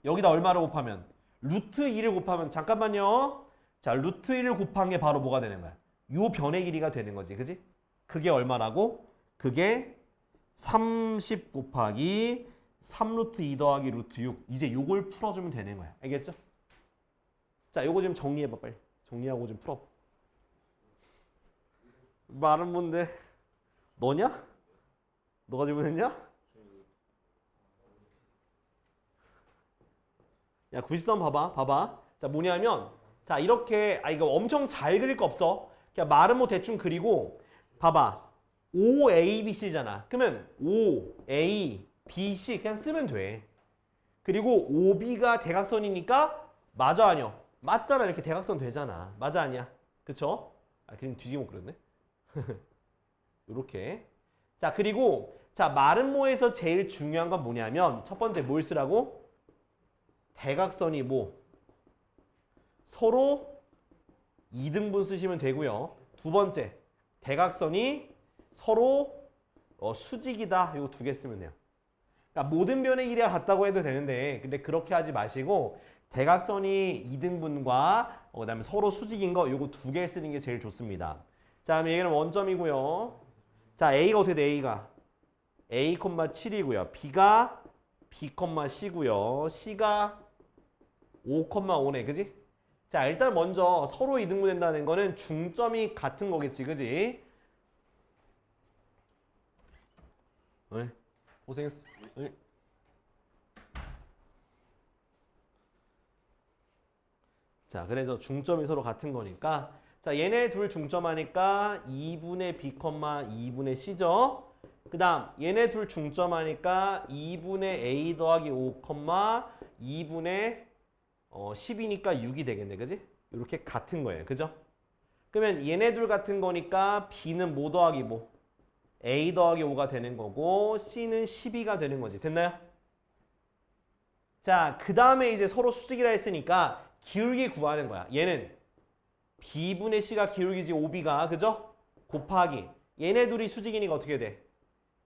여기다 얼마를 곱하면 루트 2를 곱하면 잠깐만요. 자, 루트 1을 곱한 게 바로 뭐가 되는 거야? 요 변의 길이가 되는 거지. 그지? 그게 얼마라고? 그게 30 곱하기 3루트 2 더하기 루트 6. 이제 요걸 풀어주면 되는 거야. 알겠죠? 자, 요거 좀 정리해봐. 빨리. 정리하고 좀 풀어. 말은 뭔데? 너냐? 너가 질문했냐? 야, 93 봐봐. 자, 뭐냐면 자, 이렇게 이거 엄청 잘 그릴 거 없어. 그냥 말은 뭐 대충 그리고 봐봐. OABC잖아. 그러면 OABC 그냥 쓰면 돼. 그리고 OB가 대각선이니까 맞아 아니야? 맞잖아. 이렇게 대각선 되잖아. 맞아 아니야? 그쵸? 아, 그냥 뒤지고 그랬네. 요렇게. 자, 그리고 자, 마름모에서 제일 중요한 건 뭐냐면 첫 번째 뭘 쓰라고? 대각선이 뭐? 서로 2등분 쓰시면 되고요. 두 번째, 대각선이 서로 수직이다. 이거 두 개 쓰면 돼요. 그러니까 모든 변의 길이가 같다고 해도 되는데 근데 그렇게 하지 마시고 대각선이 2등분과 그다음에 서로 수직인 거 요거 두 개 쓰는 게 제일 좋습니다. 자, 그럼 얘는 원점이고요. 자, A가 어떻게 돼? A가 A, 7이고요. B가 B, C고요. C가 5, 5네. 그지? 자, 일단 먼저 서로 이등분 된다는 거는 중점이 같은 거겠지. 그지? 네. 고생했어. 네. 자, 그래서 중점이 서로 같은 거니까 자, 얘네 둘 중점하니까 2분의 B, 2분의 C죠. 그 다음 얘네 둘 중점하니까 2분의 A 더하기 5, 2분의 10이니까 6이 되겠네. 그지? 이렇게 같은 거예요. 그죠? 그러면 얘네 둘 같은 거니까 B는 뭐 더하기 뭐? A 더하기 5가 되는 거고 C는 12가 되는 거지. 됐나요? 자, 그 다음에 이제 서로 수직이라 했으니까 기울기 구하는 거야. 얘는 B분의 C가 기울기지 5B가. 그죠? 곱하기. 얘네 둘이 수직이니까 어떻게 돼?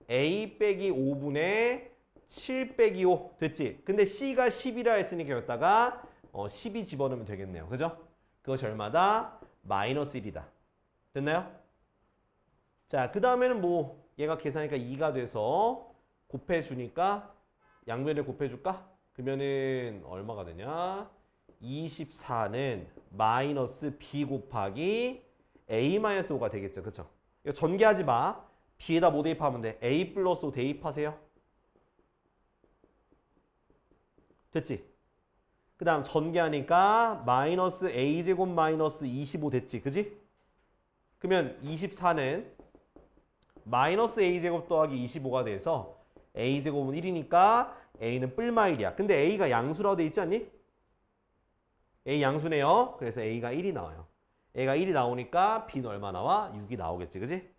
A 빼기 5분의 7 빼기 5 됐지? 근데 C가 10이라 했으니까 여기다가 12 집어넣으면 되겠네요. 그죠? 그것이 얼마다? 마이너스 1이다. 됐나요? 자, 그 다음에는 뭐 얘가 계산하니까 2가 돼서 곱해주니까 양면을 곱해줄까? 그러면은 얼마가 되냐? 24는 마이너스 B 곱하기 A 마이너스 5가 되겠죠. 그쵸? 이거 전개하지 마. B에다 뭐 대입하면 돼? A 플러스 5 대입하세요. 됐지? 그 다음 전개하니까 마이너스 A제곱 마이너스 25 됐지? 그지? 그러면 24는 마이너스 A제곱 더하기 25가 돼서 A제곱은 1이니까 A는 뿔마1이야. 근데 A가 양수라고 돼 있지 않니? A 양수네요. 그래서 A가 1이 나와요. A가 1이 나오니까 B는 얼마 나와? 6이 나오겠지. 그지?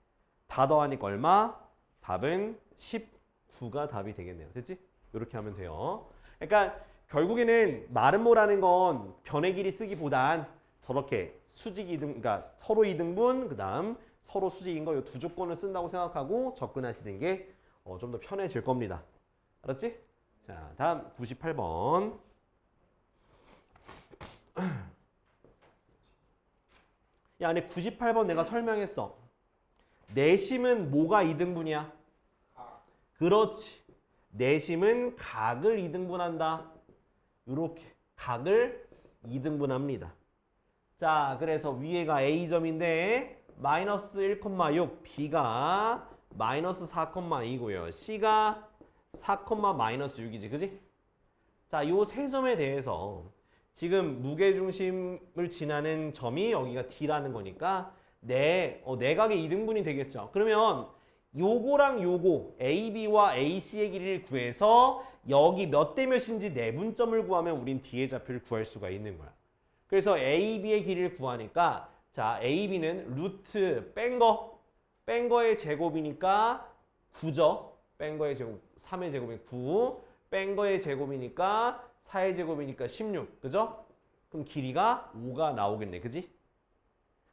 다 더하니까 얼마? 답은 19가 답이 되겠네요. 됐지? 이렇게 하면 돼요. 그러니까 결국에는 마름모라는 건 변의 길이 쓰기보단 저렇게 수직 이등, 그러니까 서로 이등분, 그 다음 서로 수직인 거 이 두 조건을 쓴다고 생각하고 접근하시는 게 좀 더 편해질 겁니다. 알았지? 자, 다음 98번. 야, 근데 98번 내가 설명했어. 내심은 뭐가 2등분이야? 그렇지. 내심은 각을 2등분한다. 이렇게 각을 2등분합니다. 자, 그래서 위에가 A점인데 마이너스 1,6, B가 마이너스 4,2고요. C가 4, 마이너스 6이지. 그지? 자, 요 세 점에 대해서 지금 무게중심을 지나는 점이 여기가 D라는 거니까 내각의 2등분이 되겠죠. 그러면 요거랑 요거 AB와 AC의 길이를 구해서 여기 몇 대 몇인지 내분점을 구하면 우린 D의 좌표를 구할 수가 있는 거야. 그래서 AB의 길이를 구하니까 자, AB는 루트 뺀 거의 제곱이니까 9죠. 뺀 거의 제곱 3의 제곱이 9. 뺀 거의 제곱이니까 4의 제곱이니까 16. 그죠? 그럼 길이가 5가 나오겠네. 그지?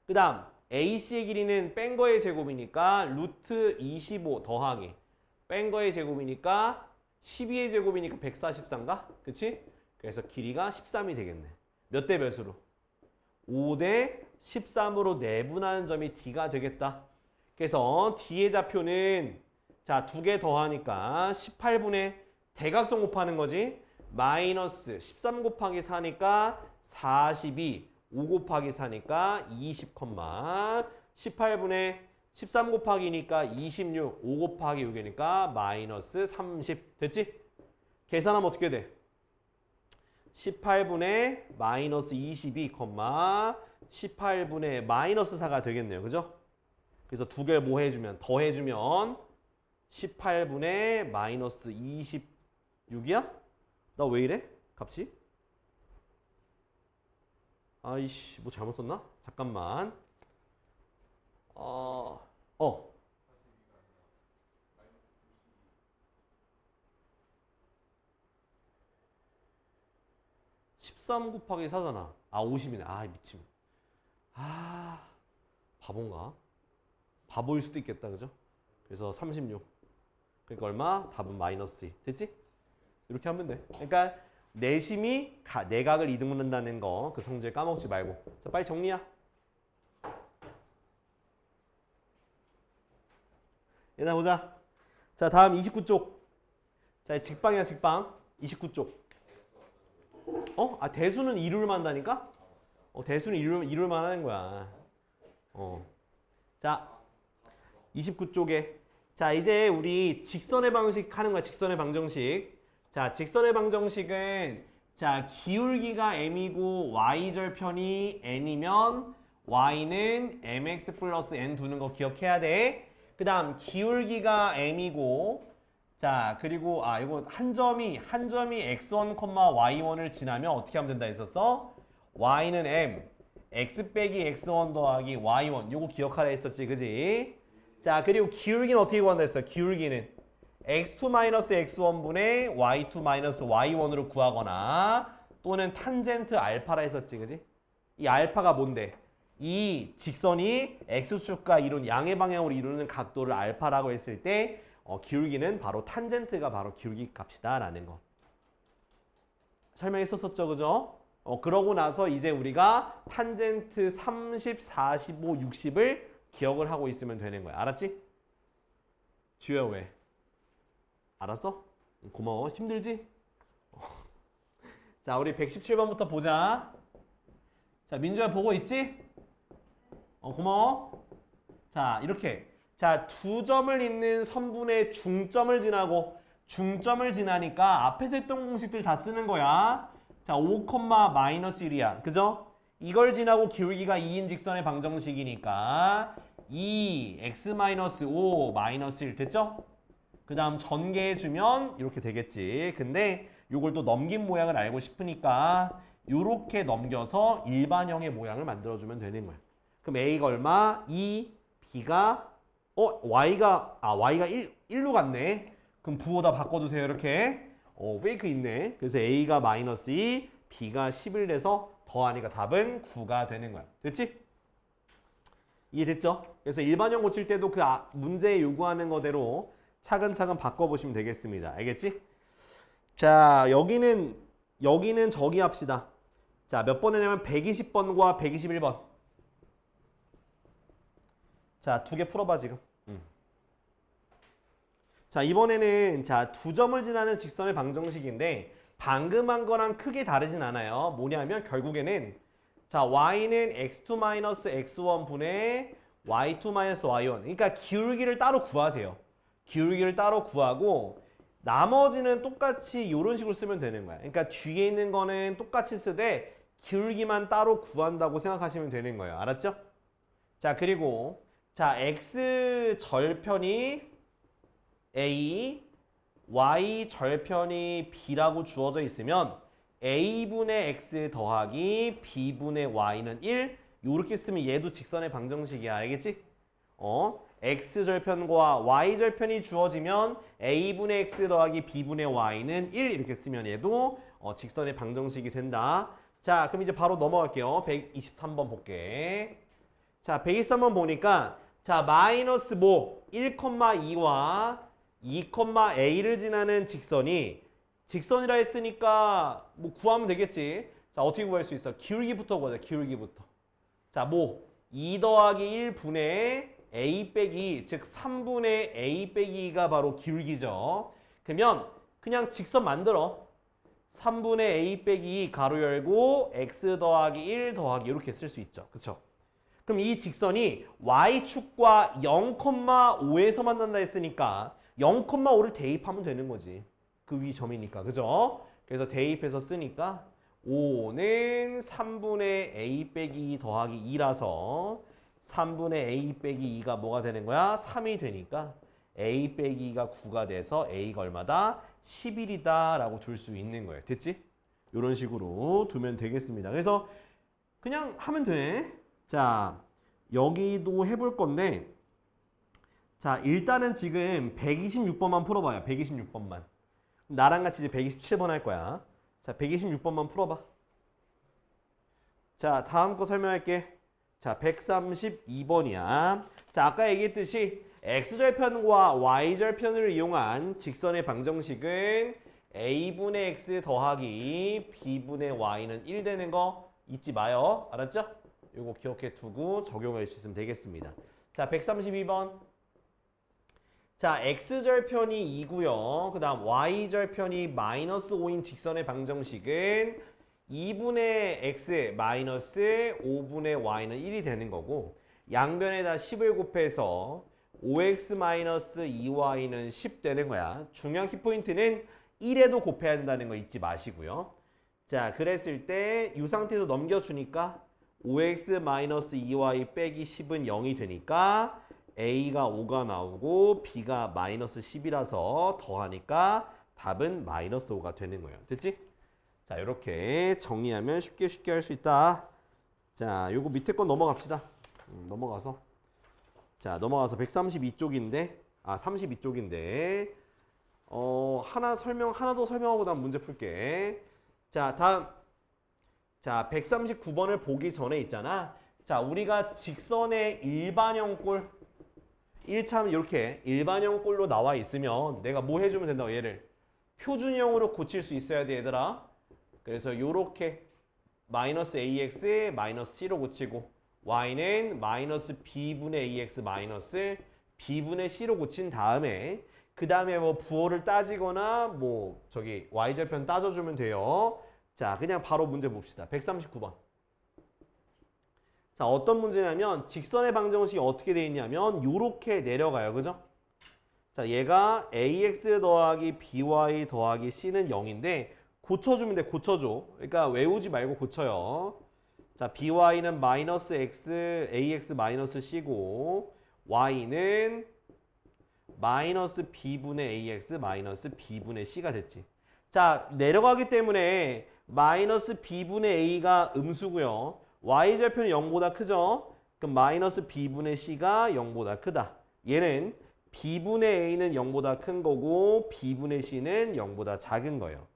그 다음 AC의 길이는 뺀 거의 제곱이니까 루트 25 더하기 뺀 거의 제곱이니까 12의 제곱이니까 143인가? 그치? 그래서 길이가 13이 되겠네. 몇 대 몇으로? 5대 13으로 내분하는 점이 D가 되겠다. 그래서 D의 좌표는 자, 두 개 더하니까 18분의 대각선 곱하는 거지. 마이너스 13 곱하기 4니까 42, 5 곱하기 4니까 20, 18분의 13 곱하기니까 26, 5 곱하기 6이니까 마이너스 30. 됐지? 계산하면 어떻게 돼? 18분의 마이너스 22, 18분의 마이너스 4가 되겠네요. 그죠? 그래서 두 개를 뭐 해주면 더해주면 18분의 마이너스 26이야? 나 왜 이래? 값이? 아이씨 뭐 잘못 썼나? 잠깐만. 어 13 곱하기 4잖아. 50이네. 미침. 바본가? 바보일 수도 있겠다. 그죠? 그래서 36. 그러니까 얼마? 답은 마이너스 2. 됐지? 이렇게 하면 돼. 그러니까 내심이 내각을 이등 묻는다는 거 그 성질 까먹지 말고. 자, 빨리 정리야. 얘나 보자. 자, 다음 29쪽. 자, 직방이야, 직방. 29쪽. 대수는 이룰만 한다니까? 대수는 이룰만 하는 거야. 자, 29쪽에. 자, 이제 우리 직선의 방식 하는 거야, 직선의 방정식. 자, 직선의 방정식은 자, 기울기가 m이고 y절편이 n이면 y는 mx 플러스 n 두는 거 기억해야 돼. 그 다음 기울기가 m이고 자, 그리고 이거 한 점이 x1, y1을 지나면 어떻게 하면 된다 했었어? y는 m, x 빼기 x1 더하기 y1 요거 기억하라 했었지, 그지? 자, 그리고 기울기는 어떻게 구한다 했어? 기울기는 x2-x1분의 y2-y1으로 구하거나 또는 탄젠트 알파라 했었지, 그지? 이 알파가 뭔데? 이 직선이 x축과 이룬 양의 방향으로 이루는 각도를 알파라고 했을 때 기울기는 바로 탄젠트가 바로 기울기 값이다 라는 거 설명했었었죠, 그죠? 그러고 나서 이제 우리가 탄젠트 30, 45, 60을 기억을 하고 있으면 되는 거야. 알았지? 지우야 왜? 알았어? 고마워. 힘들지? 자, 우리 117번부터 보자. 자, 민주야 보고 있지? 고마워. 자, 이렇게. 자, 두 점을 잇는 선분의 중점을 지나고 중점을 지나니까 앞에서 했던 공식들 다 쓰는 거야. 자, 5, 마이너스 1이야. 그죠? 이걸 지나고 기울기가 2인 직선의 방정식이니까 2, x-5, 마이너스 1 됐죠? 그 다음 전개해주면 이렇게 되겠지. 근데 이걸 또 넘긴 모양을 알고 싶으니까 이렇게 넘겨서 일반형의 모양을 만들어주면 되는 거야. 그럼 A가 얼마? 2, B가 Y가 1로 갔네. 그럼 부호다 바꿔주세요. 이렇게. 페이크 있네. 그래서 A가 마이너스 2, B가 11 돼서 더하니까 답은 9가 되는 거야. 됐지? 이해됐죠? 그래서 일반형 고칠 때도 그 문제에 요구하는 거대로 차근차근 바꿔보시면 되겠습니다. 알겠지? 자, 여기는 저기 합시다. 자, 몇 번이냐면 120번과 121번. 자, 두 개 풀어봐 지금. 자, 이번에는 자, 두 점을 지나는 직선의 방정식인데 방금 한 거랑 크게 다르진 않아요. 뭐냐면 결국에는 자, y는 x2-x1 분의 y2-y1. 그러니까 기울기를 따로 구하세요. 기울기를 따로 구하고 나머지는 똑같이 이런 식으로 쓰면 되는 거야. 그러니까 뒤에 있는 거는 똑같이 쓰되 기울기만 따로 구한다고 생각하시면 되는 거예요. 알았죠? 자, 그리고 자, x 절편이 a, y 절편이 b라고 주어져 있으면 a분의 x 더하기 b분의 y는 1 이렇게 쓰면 얘도 직선의 방정식이야. 알겠지? x절편과 y절편이 주어지면 a분의 x 더하기 b분의 y는 1 이렇게 쓰면 얘도 직선의 방정식이 된다. 자, 그럼 이제 바로 넘어갈게요. 123번 볼게. 자, 123번 보니까 자, 마이너스 뭐 1,2와 2,a를 지나는 직선이 직선이라 했으니까 뭐 구하면 되겠지. 자, 어떻게 구할 수 있어? 기울기부터 구하자. 기울기부터. 자, 뭐 2 더하기 1 분의 a 빼기 즉 3분의 a 빼기가 바로 기울기죠. 그러면 그냥 직선 만들어. 3분의 a 빼기 가로 열고 x 더하기 1 더하기 이렇게 쓸 수 있죠. 그렇죠? 그럼 이 직선이 y축과 0,5에서 만난다 했으니까 0,5를 대입하면 되는 거지. 그 위 점이니까. 그죠? 그래서 대입해서 쓰니까 5는 3분의 a 빼기 더하기 2라서 3분의 a 빼기 2가 뭐가 되는 거야? 3이 되니까 a 빼기 2가 9가 돼서 a가 얼마다? 11이다 라고 둘 수 있는 거예요. 됐지? 이런 식으로 두면 되겠습니다. 그래서 그냥 하면 돼. 자, 여기도 해볼 건데 자, 일단은 지금 126번만 풀어봐요. 126번만. 나랑 같이 이제 127번 할 거야. 자, 126번만 풀어봐. 자, 다음 거 설명할게. 자, 132번이야. 자, 아까 얘기했듯이 x절편과 y절편을 이용한 직선의 방정식은 a분의 x 더하기 b분의 y는 1 되는 거 잊지 마요. 알았죠? 요거 기억해 두고 적용할 수 있으면 되겠습니다. 자, 132번. 자, x절편이 2고요. 그 다음 y절편이 마이너스 5인 직선의 방정식은 2분의 x 마이너스 5분의 y는 1이 되는 거고 양변에다 10을 곱해서 5x 마이너스 2y는 10 되는 거야. 중요한 키포인트는 1에도 곱해야 한다는 거 잊지 마시고요. 자, 그랬을 때 이 상태에서 넘겨주니까 5x 마이너스 2y 빼기 10은 0이 되니까 a가 5가 나오고 b가 마이너스 10이라서 더하니까 답은 마이너스 5가 되는 거예요. 됐지? 자, 이렇게 정리하면 쉽게 할 수 있다. 자, 요거 밑에 건 넘어갑시다. 넘어가서 자, 넘어가서 132쪽인데 32쪽인데 하나 더 설명하고 다음 문제 풀게. 자, 다음 자, 139번을 보기 전에 있잖아. 자, 우리가 직선의 일반형 꼴 1참 이렇게 일반형 꼴로 나와 있으면 내가 뭐 해주면 된다고 얘를 표준형으로 고칠 수 있어야 돼 얘들아. 그래서 요렇게 마이너스 ax 마이너스 c로 고치고 y는 마이너스 b분의 ax 마이너스 b분의 c로 고친 다음에 그 다음에 뭐 부호를 따지거나 뭐 저기 y절편 따져주면 돼요. 자, 그냥 바로 문제 봅시다. 139번. 자, 어떤 문제냐면 직선의 방정식이 어떻게 돼 있냐면 요렇게 내려가요. 그죠? 자, 얘가 ax 더하기 by 더하기 c는 0인데 고쳐주면 돼. 고쳐줘. 그러니까 외우지 말고 고쳐요. 자, by는 마이너스 x ax 마이너스 c고 y는 마이너스 b분의 ax 마이너스 b분의 c가 됐지. 자, 내려가기 때문에 마이너스 b분의 a가 음수고요. y절편이 0보다 크죠? 그럼 마이너스 b분의 c가 0보다 크다. 얘는 b분의 a는 0보다 큰 거고 b분의 c는 0보다 작은 거예요.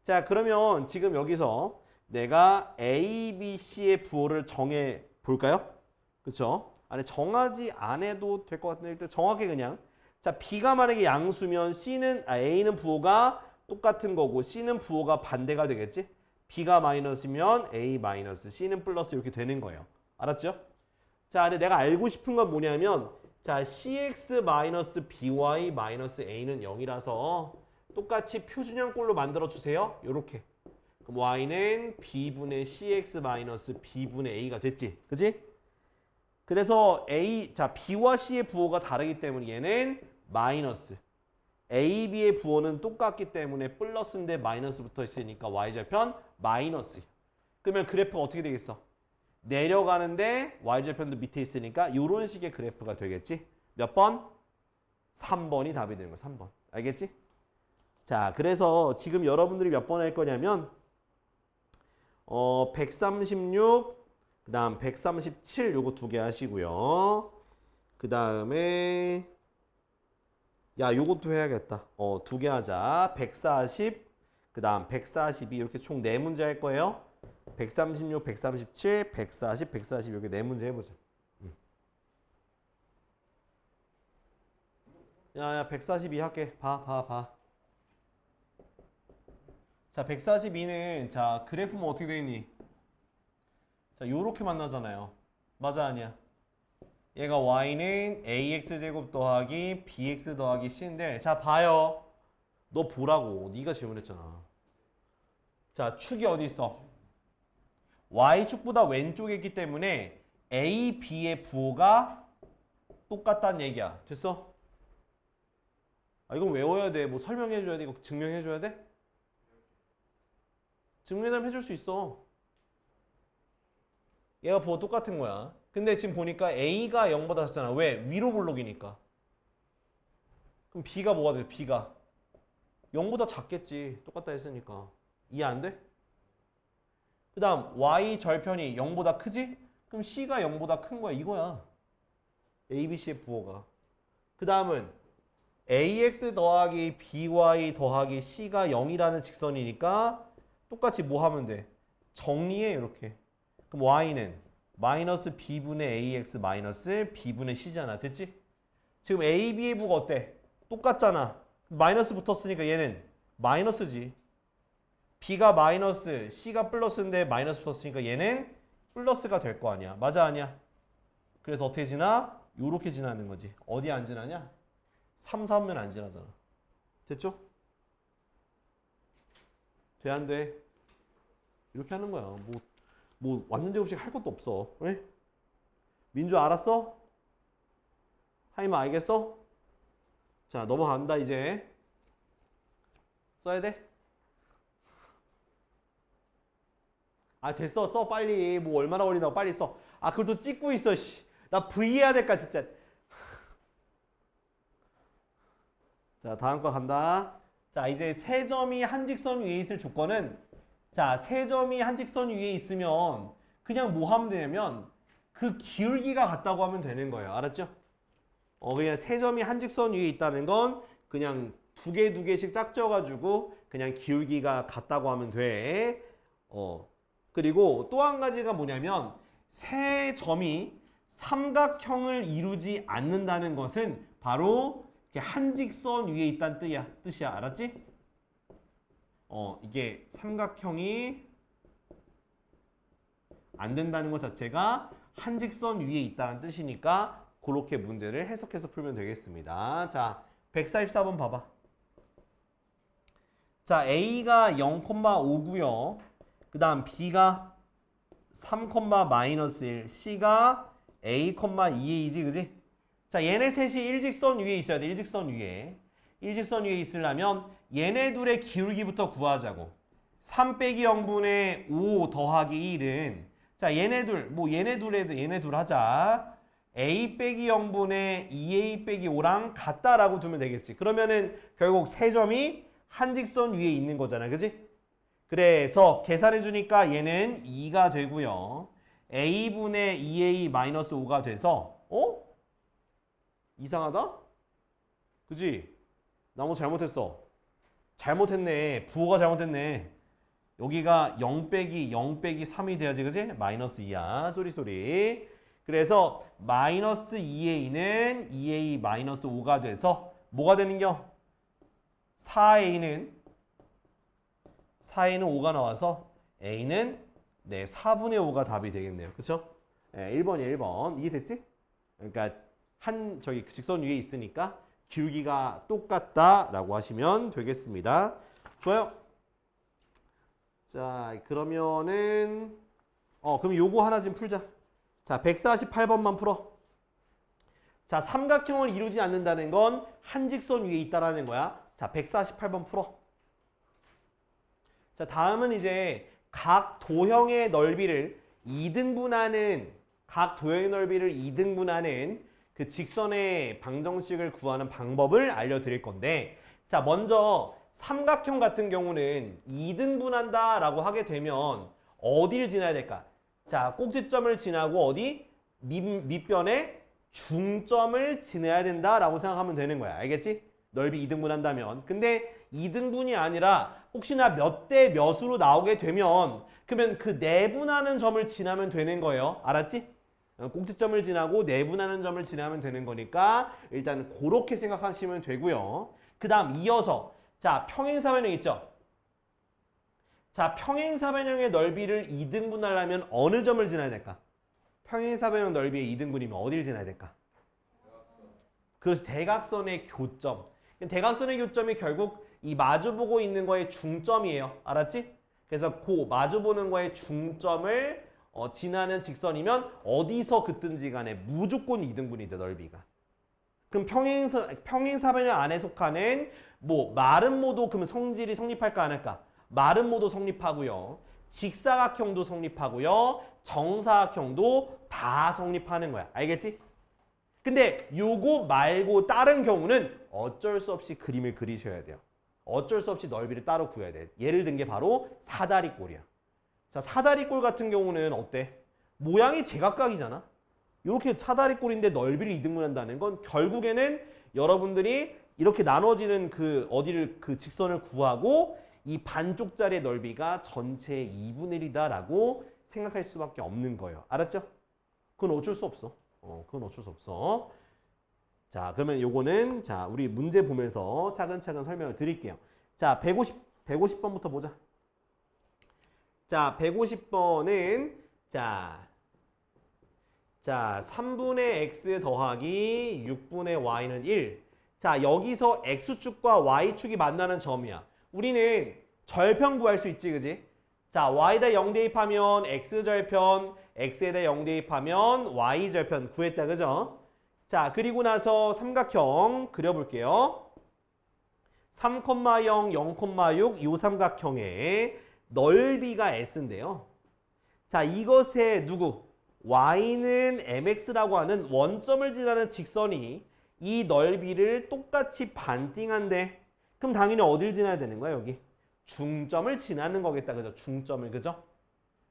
자, 그러면 지금 여기서 내가 a, b, c의 부호를 정해 볼까요? 그쵸? 아니, 정하지 않아도 될 것 같은데 일단 정확히 그냥 자, b가 만약에 양수면 a는 부호가 똑같은 거고 c는 부호가 반대가 되겠지? b가 마이너스면 a 마이너스 c는 플러스 이렇게 되는 거예요. 알았죠? 자, 근데 내가 알고 싶은 건 뭐냐면 자, cx 마이너스 by 마이너스 a는 0이라서 똑같이 표준형 꼴로 만들어 주세요. 요렇게. 그럼 y는 b분의 cx 마이너스 b분의 a가 됐지? 그지? 그래서 자, b와 c의 부호가 다르기 때문에 얘는 마이너스. a, b의 부호는 똑같기 때문에 플러스인데 마이너스 붙어 있으니까 y절편 마이너스. 그러면 그래프가 어떻게 되겠어? 내려가는데 y절편도 밑에 있으니까 이런 식의 그래프가 되겠지? 몇 번? 3번이 답이 되는 거야. 3번. 알겠지? 자, 그래서 지금 여러분들이 몇 번 할 거냐면 136, 그 다음 137 요거 두 개 하시고요. 그 다음에 요것도 해야겠다. 두 개 하자. 140, 그 다음 142 이렇게 총 4문제 할 거예요. 136, 137, 140, 140 이렇게 4문제 해보자. 야, 142 할게. 봐. 자, 142는 자, 그래프는 어떻게 되어 있니? 자, 요렇게 만나잖아요. 맞아, 아니야? 얘가 y는 ax제곱 더하기 bx 더하기 c인데 자, 봐요. 너 보라고. 네가 질문했잖아. 자, 축이 어디 있어? y축보다 왼쪽에 있기 때문에 a, b의 부호가 똑같다는 얘기야. 됐어? 이건 외워야 돼. 뭐 설명해줘야 돼. 이거 증명해줘야 돼? 증명하면 해줄 수 있어. 얘가 부호 똑같은 거야. 근데 지금 보니까 A가 0보다 작잖아. 왜? 위로 볼록이니까. 그럼 B가 뭐가 돼? B가 0보다 작겠지. 똑같다 했으니까. 이해 안 돼? 그 다음 Y 절편이 0보다 크지? 그럼 C가 0보다 큰 거야. 이거야. A, B, C의 부호가. 그 다음은 AX 더하기 BY 더하기 C가 0이라는 직선이니까 똑같이 뭐 하면 돼? 정리해 이렇게. 그럼 Y는 마이너스 B분의 AX 마이너스 B분의 C잖아. 됐지? 지금 A, B의 부가 어때? 똑같잖아. 마이너스 붙었으니까 얘는 마이너스지. B가 마이너스, C가 플러스인데 마이너스 붙었으니까 얘는 플러스가 될 거 아니야. 맞아 아니야? 그래서 어떻게 지나? 요렇게 지나는 거지. 어디 안 지나냐? 3, 4면 안 지나잖아. 됐죠? 돼, 안 돼? 이렇게 하는 거야. 뭐 완전 제곱식 할 것도 없어. 왜? 민주 알았어? 하이마 알겠어? 자, 넘어간다 이제. 써야 돼? 아, 됐어. 써 빨리. 뭐 얼마나 걸린다고 빨리 써. 아, 그걸 또 찍고 있어. 씨. 나 V 해야 될까 진짜. 자, 다음 거 간다. 자, 이제 세 점이 한 직선 위에 있을 조건은, 자, 세 점이 한 직선 위에 있으면 그냥 뭐 하면 되냐면 그 기울기가 같다고 하면 되는 거예요. 알았죠? 그냥 세 점이 한 직선 위에 있다는 건 그냥 두 개씩 짝져가지고 그냥 기울기가 같다고 하면 돼. 그리고 또 한 가지가 뭐냐면 세 점이 삼각형을 이루지 않는다는 것은 바로 한 직선 위에 있다는 뜻이야. 알았지? 이게 삼각형이 안 된다는 것 자체가 한 직선 위에 있다는 뜻이니까 그렇게 문제를 해석해서 풀면 되겠습니다. 자, 144번 봐봐. 자, A가 0,5고요. 그 다음 B가 3, -1, C가 A, 2A지, 그지? 자, 얘네 셋이 일직선 위에 있어야 돼. 일직선 위에. 일직선 위에 있으려면 얘네 둘의 기울기부터 구하자고. 3 빼기 0분의 5 더하기 1은 자, 얘네 둘 하자. A 빼기 0분의 2A 빼기 5랑 같다라고 두면 되겠지. 그러면은 결국 세 점이 한 직선 위에 있는 거잖아. 그지? 그래서 계산해 주니까 얘는 2가 되고요. A분의 2A 마이너스 5가 돼서 이상하다? 그지? 나 뭐 잘못했어. 잘못했네. 부호가 잘못했네. 여기가 0 빼기 3이 돼야지. 그지? 마이너스 2야. 쏘리. 그래서 마이너스 2A는 2A 마이너스 5가 돼서 뭐가 되는겨? 4A는 5가 나와서 A는 4분의 5가 답이 되겠네요. 그쵸? 1번이야 1번. 이해됐지? 그러니까 저기 직선 위에 있으니까 기울기가 똑같다라고 하시면 되겠습니다. 좋아요. 자, 그러면은 그럼 요거 하나 좀 풀자. 자, 148번만 풀어. 자, 삼각형을 이루지 않는다는 건 한 직선 위에 있다라는 거야. 자, 148번 풀어. 자, 다음은 이제 각 도형의 넓이를 2등분하는 그 직선의 방정식을 구하는 방법을 알려드릴 건데, 자, 먼저 삼각형 같은 경우는 2등분한다 라고 하게 되면 어디를 지나야 될까? 자, 꼭지점을 지나고 어디? 밑변에 중점을 지나야 된다라고 생각하면 되는 거야. 알겠지? 넓이 2등분한다면. 근데 2등분이 아니라 혹시나 몇 대 몇으로 나오게 되면 그러면 그 내분하는 점을 지나면 되는 거예요. 알았지? 꼭지점을 지나고 내분하는 점을 지나면 되는 거니까 일단 그렇게 생각하시면 되고요. 그 다음 이어서 자, 평행사변형 있죠? 자, 평행사변형의 넓이를 2등분하려면 어느 점을 지나야 될까? 평행사변형 넓이의 2등분이면 어디를 지나야 될까? 그래서 대각선의 교점. 대각선의 교점이 결국 이 마주보고 있는 거의 중점이에요. 알았지? 그래서 그 마주보는 거의 중점을 지나는 직선이면 어디서 긋든지 간에 무조건 2등분이 돼, 넓이가. 그럼 평행사변형 안에 속하는 뭐 마름모도 그러면 성질이 성립할까 안 할까? 마름모도 성립하고요. 직사각형도 성립하고요. 정사각형도 다 성립하는 거야. 알겠지? 근데 요거 말고 다른 경우는 어쩔 수 없이 그림을 그리셔야 돼요. 어쩔 수 없이 넓이를 따로 구해야 돼. 예를 든 게 바로 사다리꼴이야. 자, 사다리꼴 같은 경우는 어때? 모양이 제각각이잖아. 이렇게 사다리꼴인데 넓이를 이등분한다는 건 결국에는 여러분들이 이렇게 나눠지는 그 어디를 그 직선을 구하고 이 반쪽짜리의 넓이가 전체의 2분의 1이다라고 생각할 수밖에 없는 거예요. 알았죠? 그건 어쩔 수 없어. 그건 어쩔 수 없어. 자, 그러면 요거는 자, 우리 문제 보면서 차근차근 설명을 드릴게요. 자, 150번부터 보자. 자, 150번은 자, 3분의 x 더하기 6분의 y는 1. 자, 여기서 x축과 y축이 만나는 점이야. 우리는 절편 구할 수 있지, 그지? 자, y에다 0 대입하면 x절편, x에다 0 대입하면 y절편 구했다, 그죠? 자, 그리고 나서 삼각형 그려볼게요. 3,0, 0,6 이 삼각형의 넓이가 s인데요. 자, 이것의 누구? y는 mx라고 하는 원점을 지나는 직선이 이 넓이를 똑같이 반띵한데 그럼 당연히 어딜 지나야 되는 거야, 여기? 중점을 지나는 거겠다, 그죠? 중점을, 그죠?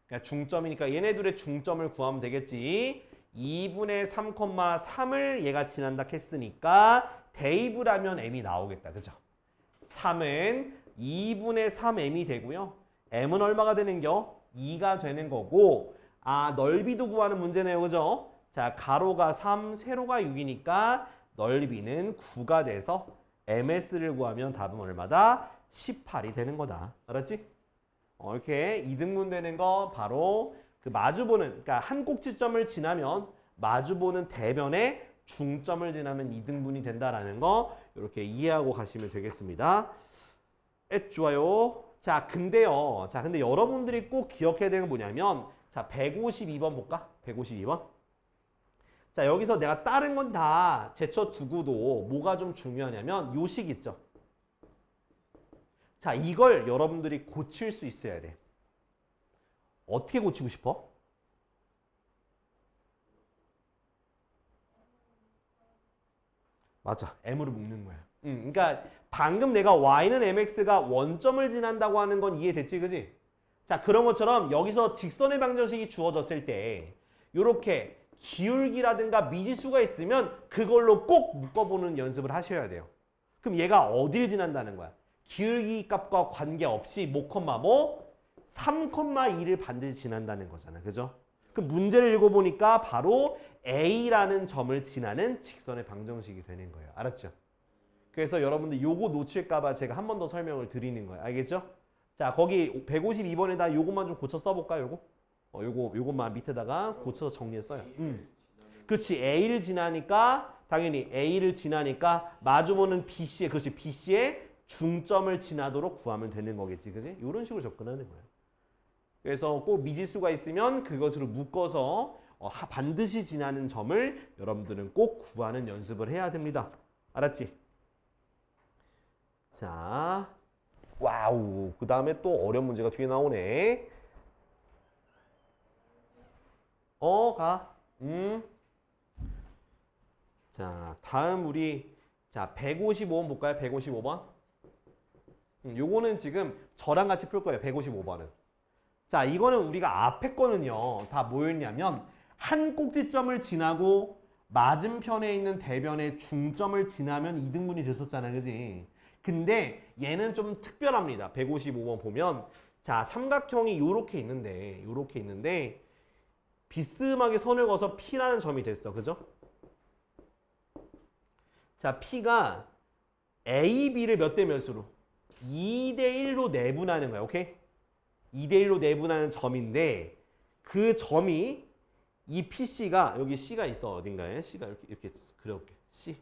그러니까 중점이니까 얘네들의 중점을 구하면 되겠지. 2분의 3,3을 얘가 지난다 했으니까 대입을 하면 m이 나오겠다, 그죠? 3은 2분의 3m이 되고요. m은 얼마가 되는겨? 2가 되는 거고, 아, 넓이도 구하는 문제네요, 그죠? 자, 가로가 3, 세로가 6이니까 넓이는 9가 돼서 ms를 구하면 답은 얼마다? 18이 되는 거다. 알았지? 이렇게 2등분 되는 거 바로 그 마주보는, 그러니까 한 꼭지점을 지나면 마주보는 대변에 중점을 지나면 2등분이 된다라는 거 이렇게 이해하고 가시면 되겠습니다. 좋아요. 자, 근데요. 자, 근데 여러분들이 꼭 기억해야 되는 건 뭐냐면 자, 152번 볼까? 152번. 자, 여기서 내가 다른 건 다 제쳐두고도 뭐가 좀 중요하냐면 요 식 있죠. 자, 이걸 여러분들이 고칠 수 있어야 돼. 어떻게 고치고 싶어? 맞아. m으로 묶는 거야. 그러니까 방금 내가 y는 mx가 원점을 지난다고 하는 건 이해됐지, 그지? 자, 그런 것처럼 여기서 직선의 방정식이 주어졌을 때 이렇게 기울기라든가 미지수가 있으면 그걸로 꼭 묶어보는 연습을 하셔야 돼요. 그럼 얘가 어딜 지난다는 거야? 기울기 값과 관계없이 뭐, 3,2를 반드시 지난다는 거잖아. 그죠? 그 문제를 읽어보니까 바로 A라는 점을 지나는 직선의 방정식이 되는 거예요. 알았죠? 그래서 여러분들 요거 놓칠까봐 제가 한 번 더 설명을 드리는 거예요. 알겠죠? 자, 거기 152번에다 요것만 좀 고쳐 써볼까요? 요것만 밑에다가 고쳐서 정리했어요. 그렇지. A를 지나니까 당연히 A를 지나니까 마주보는 BC의, 그렇지. BC의 중점을 지나도록 구하면 되는 거겠지. 그지? 이런 식으로 접근하는 거예요. 그래서 꼭 미지수가 있으면 그것으로 묶어서 반드시 지나는 점을 여러분들은 꼭 구하는 연습을 해야 됩니다. 알았지? 자, 와우. 그 다음에 또 어려운 문제가 뒤에 나오네. 가. 자, 다음 우리 자 155번 볼까요? 155번. 요거는 지금 저랑 같이 풀 거예요. 155번은. 자, 이거는 우리가 앞에 거는요. 다 뭐였냐면 한 꼭지점을 지나고 맞은편에 있는 대변의 중점을 지나면 2등분이 됐었잖아요. 그지? 근데 얘는 좀 특별합니다. 155번 보면 자, 삼각형이 요렇게 있는데 비스듬하게 선을 그어서 P라는 점이 됐어. 그죠? 자, P가 A, B를 몇 대 몇으로? 2대 1로 내분하는 거야. 오케이? 2대 1로 내분하는 점인데 그 점이 이 PC가 여기 C가 있어. 어딘가에? C가 이렇게 그려볼게. C.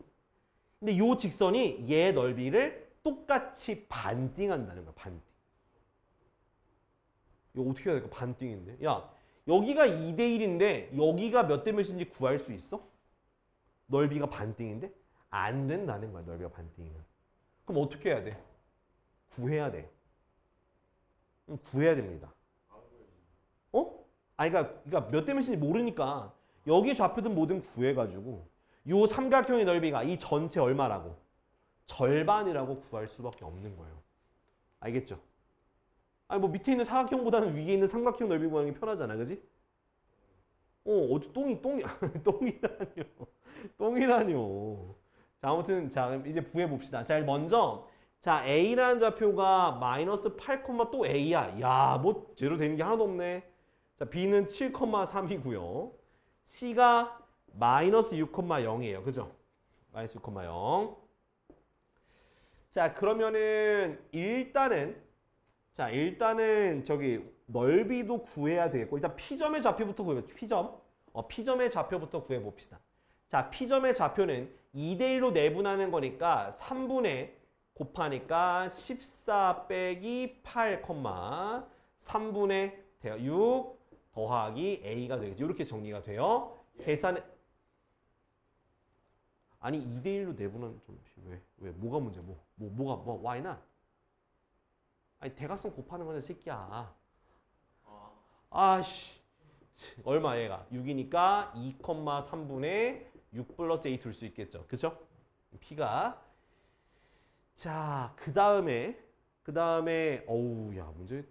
근데 요 직선이 얘 넓이를 똑같이 반띵한다는 거야. 반띵. 이거 어떻게 해야 될까? 반띵인데. 야, 여기가 2대 1인데 여기가 몇 대 몇인지 구할 수 있어? 넓이가 반띵인데? 안 된다는 거야. 넓이가 반띵이면. 그럼 어떻게 해야 돼? 구해야 돼. 구해야 됩니다. 그러니까 몇 대 몇인지 모르니까 여기 좌표든 뭐든 구해가지고 요 삼각형의 넓이가 이 전체 얼마라고? 절반이라고 구할 수밖에 없는 거예요. 알겠죠? 뭐 밑에 있는 사각형보다는 위에 있는 삼각형 넓이 구하는 게 편하잖아, 그지? 똥이 똥이라뇨. 똥이라뇨. 자, 아무튼 자 이제 구해 봅시다. 자, 먼저 자 A라는 좌표가 마이너스 8, 또 A야. 야, 뭐 제로 되는 게 하나도 없네. 자, B는 7,3이고요. C가 마이너스 6,0이에요. 그죠? 마이너스 6,0. 자, 그러면은 일단은 저기 넓이도 구해야 되겠고 일단 P점의 좌표부터 구해봅시다. P점의 좌표부터 구해봅시다. 자, P점의 좌표는 2대1로 내분하는 거니까 3분의 곱하니까 14 빼기 8, 3분의 6 더하기 A가 되겠죠. 이렇게 정리가 돼요. 계산에 아니 2대1로 내분하는 좀 왜 뭐가 문제 뭐가 why not? 아니 대각선 곱하는 거냐 새끼야. 아씨 얼마 얘가 6이니까 2,3분의 6 플러스 A 둘 수 있겠죠. 그쵸? P가 자 그 다음에 어우 야 문제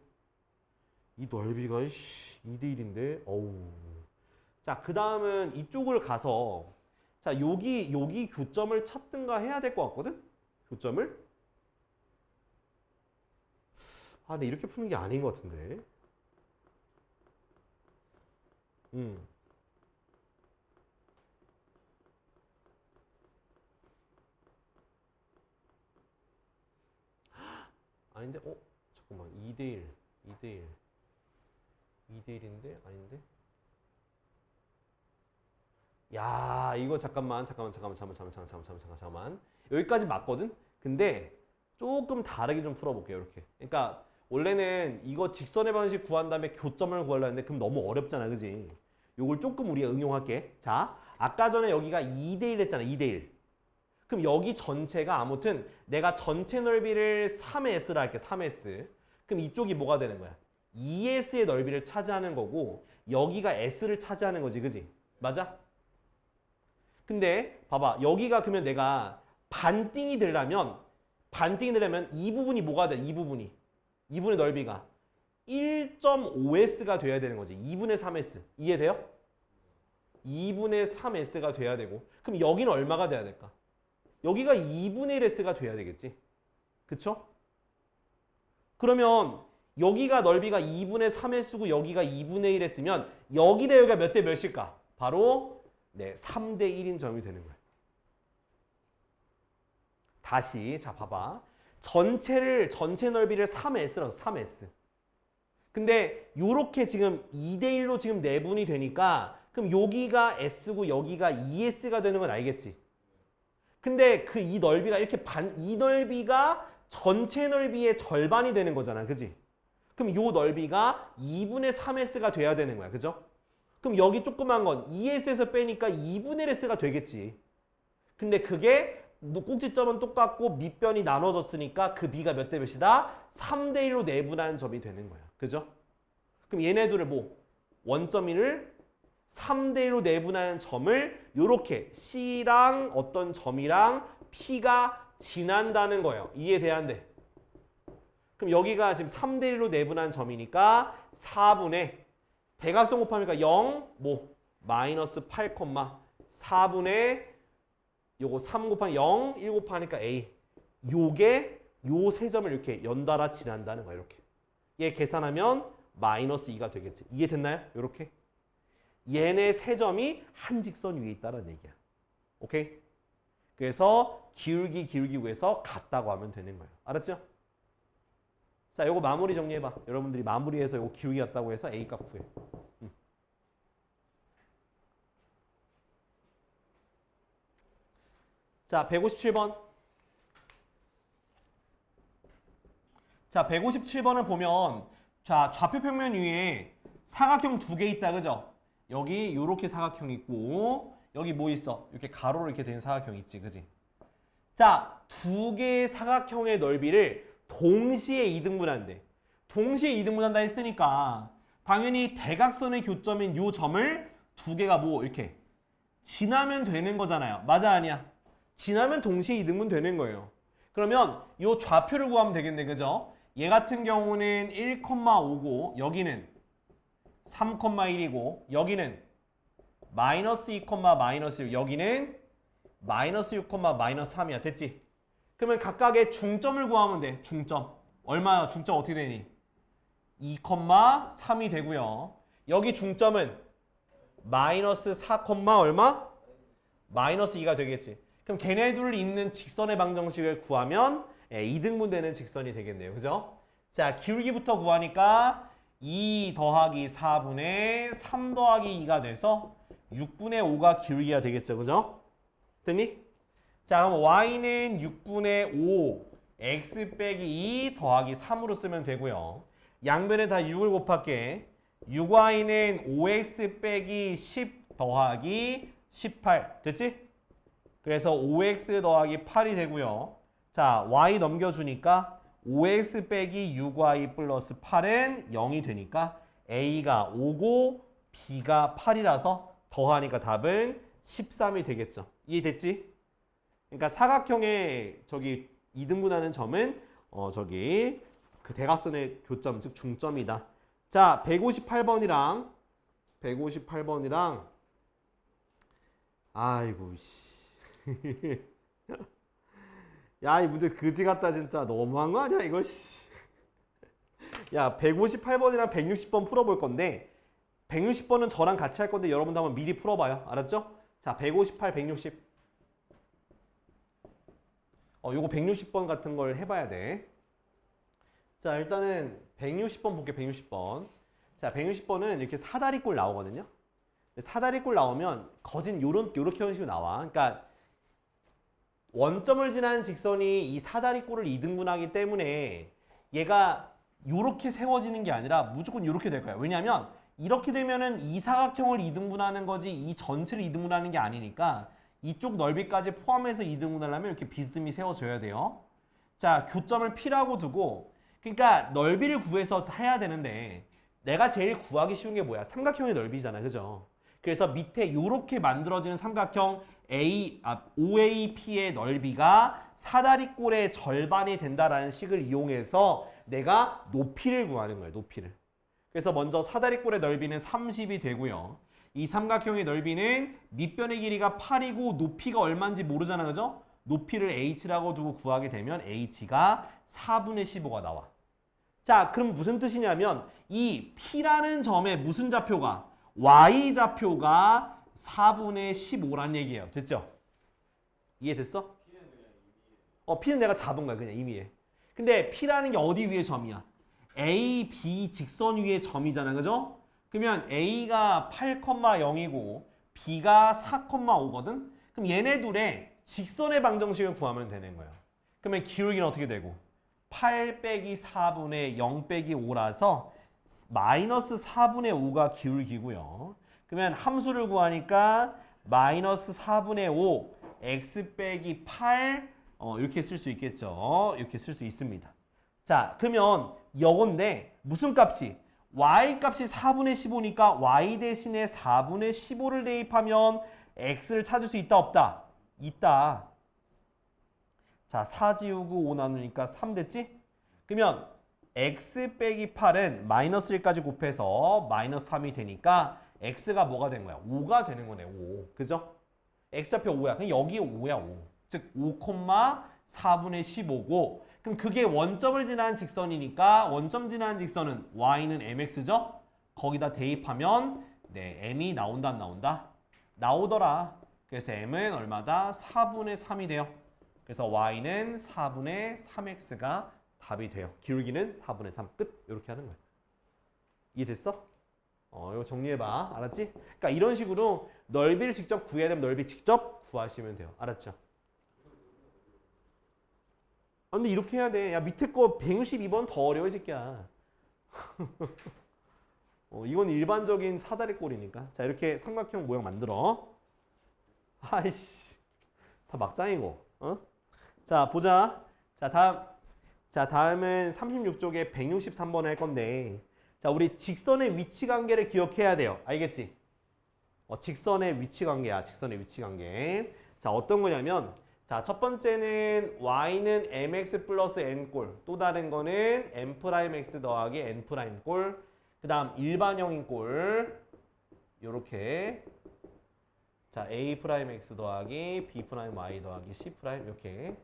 이 넓이가 2대1인데 어우 자 그 다음은 이쪽을 가서 자 여기 교점을 찾든가 해야 될 것 같거든? 교점을 근데 이렇게 푸는 게 아닌 것 같은데 아닌데? 잠깐만 2대1인데? 아닌데? 야 이거 잠깐만 여기까지 맞거든? 근데 조금 다르게 좀 풀어볼게요. 이렇게 그러니까 원래는 이거 직선의 방식 구한 다음에 교점을 구하려 했는데 그럼 너무 어렵잖아, 그지? 요걸 조금 우리가 응용할게. 자, 아까 전에 여기가 2대1 했잖아, 2대1. 그럼 여기 전체가 아무튼 내가 전체 넓이를 3S라 할게, 3S. 그럼 이쪽이 뭐가 되는 거야? 2S의 넓이를 차지하는 거고 여기가 S를 차지하는 거지, 그지? 맞아? 근데 봐봐, 여기가 그러면 내가 반띵이 되려면 이 부분이 뭐가 돼? 이 부분의 넓이가 1.5S가 돼야 되는 거지. 2분의 3S. 이해돼요? 2분의 3S가 돼야 되고 그럼 여기는 얼마가 돼야 될까? 여기가 2분의 1S가 돼야 되겠지. 그쵸? 그러면 여기가 넓이가 2분의 3S고 여기가 2분의 1S면 여기다 여기가 몇 대 몇일까? 바로 3대 1인 점이 되는 거야. 다시 자 봐봐. 전체 넓이를 3S라서 3S. 근데 요렇게 지금 2대1로 지금 내분이 되니까 그럼 여기가 S고 여기가 2S가 되는 건 알겠지? 근데 이 넓이가 이렇게 이 넓이가 전체 넓이의 절반이 되는 거잖아. 그지? 그럼 요 넓이가 2분의 3S가 돼야 되는 거야. 그죠? 그럼 여기 조그만 건 2S에서 빼니까 2분의 1S가 되겠지. 근데 그게 꼭지점은 똑같고 밑변이 나눠졌으니까 그 B가 몇 대 몇이다? 3대 1로 내분하는 점이 되는 거야. 그죠? 그럼 얘네들을 원점을 3대 1로 내분하는 점을 요렇게 C랑 어떤 점이랑 P가 지난다는 거예요. 이해돼야 안 돼? 그럼 여기가 지금 3대 1로 내분한 점이니까 4분의 대각선 곱하니까 0, 마이너스 8, 4분의 요거 3 곱하기 0, 1 곱하니까 A. 요게 요 세 점을 이렇게 연달아 지난다는 거야. 이렇게. 얘 계산하면 마이너스 2가 되겠지. 이해됐나요? 요렇게. 얘네 세 점이 한 직선 위에 있다는 얘기야. 오케이? 그래서 기울기 구해서 같다고 하면 되는 거예요. 알았죠? 자, 요거 마무리 정리해봐. 여러분들이 마무리해서 요거 기울기 같다고 해서 A 값 구해. 자, 157번. 자, 157번을 보면 자, 좌표 평면 위에 사각형 두 개 있다. 그죠? 여기 요렇게 사각형 있고 여기 뭐 있어? 이렇게 가로로 이렇게 된 사각형 있지. 그지? 자, 두 개의 사각형의 넓이를 동시에 이등분한대. 동시에 이등분한다 했으니까 당연히 대각선의 교점인 요 점을 두 개가 뭐 이렇게 지나면 되는 거잖아요. 맞아 아니야? 지나면 동시에 이등분 되는 거예요. 그러면 요 좌표를 구하면 되겠네. 그죠? 얘 같은 경우는 1,5고 여기는 3,1이고 여기는 마이너스 2, 마이너스 6 여기는 마이너스 6, 마이너스 3이야. 됐지? 그러면 각각의 중점을 구하면 돼. 중점. 얼마야? 중점 어떻게 되니? 2,3이 되고요. 여기 중점은 마이너스 4, 얼마? 마이너스 2가 되겠지. 그럼 걔네 둘 있는 직선의 방정식을 구하면 2등분 되는 직선이 되겠네요. 그죠? 자, 기울기부터 구하니까 2 더하기 4분의 3 더하기 2가 돼서 6분의 5가 기울기가 되겠죠. 그죠? 됐니? 자, 그럼 y는 6분의 5 x 빼기 2 더하기 3으로 쓰면 되고요. 양변에 다 6을 곱할게. 6y는 5x 빼기 10 더하기 18 됐지? 그래서 5x 더하기 8이 되고요. 자, y 넘겨주니까 5x 빼기 6y 플러스 8은 0이 되니까 a가 5고 b가 8이라서 더하니까 답은 13이 되겠죠. 이해됐지? 그러니까 사각형의 저기 이등분하는 점은 저기 그 대각선의 교점 즉 중점이다. 자, 158번이랑 아이고 씨. 야, 이 문제 그지 같다 진짜. 너무한 거 아니야 이거 씨. 야, 158번이랑 160번 풀어볼 건데 160번은 저랑 같이 할 건데 여러분도 한번 미리 풀어봐요. 알았죠? 자, 158, 160. 요거 160번 같은 걸 해봐야 돼. 자, 일단은 160번 볼게. 160번. 자, 160번은 이렇게 사다리꼴 나오거든요. 사다리꼴 나오면 거진 요렇게 형식으로 나와. 그러니까 원점을 지나는 직선이 이 사다리꼴을 이등분하기 때문에 얘가 요렇게 세워지는 게 아니라 무조건 요렇게 될 거야. 왜냐면 이렇게 되면은 이 사각형을 이등분하는 거지 이 전체를 이등분하는 게 아니니까 이쪽 넓이까지 포함해서 이등분하려면 이렇게 비스듬히 세워져야 돼요. 자, 교점을 P라고 두고 그러니까 넓이를 구해서 해야 되는데 내가 제일 구하기 쉬운 게 뭐야? 삼각형의 넓이잖아. 그죠? 그래서 밑에 요렇게 만들어지는 삼각형 OAP의 넓이가 사다리꼴의 절반이 된다라는 식을 이용해서 내가 높이를 구하는 거예요. 높이를. 그래서 먼저 사다리꼴의 넓이는 30이 되고요. 이 삼각형의 넓이는 밑변의 길이가 8이고 높이가 얼마인지 모르잖아. 그죠? 높이를 h라고 두고 구하게 되면 h가 4분의 15가 나와. 자, 그럼 무슨 뜻이냐면 이 P라는 점에 무슨 좌표가? Y좌표가 4분의 15란 얘기예요. 됐죠? 이해됐어? P는 내가 잡은 거야. 그냥 이미 해. 근데 P라는 게 어디 위에 점이야? A, B 직선 위에 점이잖아. 그죠? 그러면 A가 8,0이고 B가 4,5거든? 그럼 얘네 둘의 직선의 방정식을 구하면 되는 거예요. 그러면 기울기는 어떻게 되고? 8 빼기 4분의 0 빼기 5라서 마이너스 4분의 5가 기울기고요. 그러면 함수를 구하니까 마이너스 4분의 5 x 빼기 8 이렇게 쓸 수 있겠죠. 이렇게 쓸 수 있습니다. 자, 그러면 이건데 무슨 값이? y 값이 4분의 15니까 y 대신에 4분의 15를 대입하면 x를 찾을 수 있다 없다? 있다. 자, 4 지우고 5 나누니까 3 됐지? 그러면 x 빼기 8은 마이너스 1까지 곱해서 마이너스 3이 되니까 x가 뭐가 된 거야? 5가 되는 거네. 5. 그죠? x좌표 5야. 그럼 여기 5야. 5. 즉 5,4분의 15고 그럼 그게 원점을 지나는 직선이니까 원점 지나는 직선은 y는 mx죠? 거기다 대입하면 네, m이 나온다 안 나온다? 나오더라. 그래서 m은 얼마다? 4분의 3이 돼요. 그래서 y는 4분의 3x가 답이 돼요. 기울기는 4분의 3 끝. 이렇게 하는 거예요. 이해됐어? 이거 정리해봐. 알았지? 그러니까 이런 식으로 넓이를 직접 구해야 되면 넓이 직접 구하시면 돼요. 알았죠? 근데 이렇게 해야 돼. 야, 밑에 거 162번 더 어려워, 이 새끼야. 이건 일반적인 사다리꼴이니까. 자, 이렇게 삼각형 모양 만들어. 아이씨. 다 막장이고. 자, 보자. 자, 다음은 36쪽에 163번 할 건데 자, 우리 직선의 위치 관계를 기억해야 돼요. 알겠지? 직선의 위치 관계야. 직선의 위치 관계. 자, 어떤 거냐면 자, 첫 번째는 y는 mx 플러스 n꼴. 또 다른 거는 m'x 더하기 n'꼴. 그 다음 일반형인 꼴. 요렇게. 자, a'x 더하기 b'y 더하기 c' 이렇게.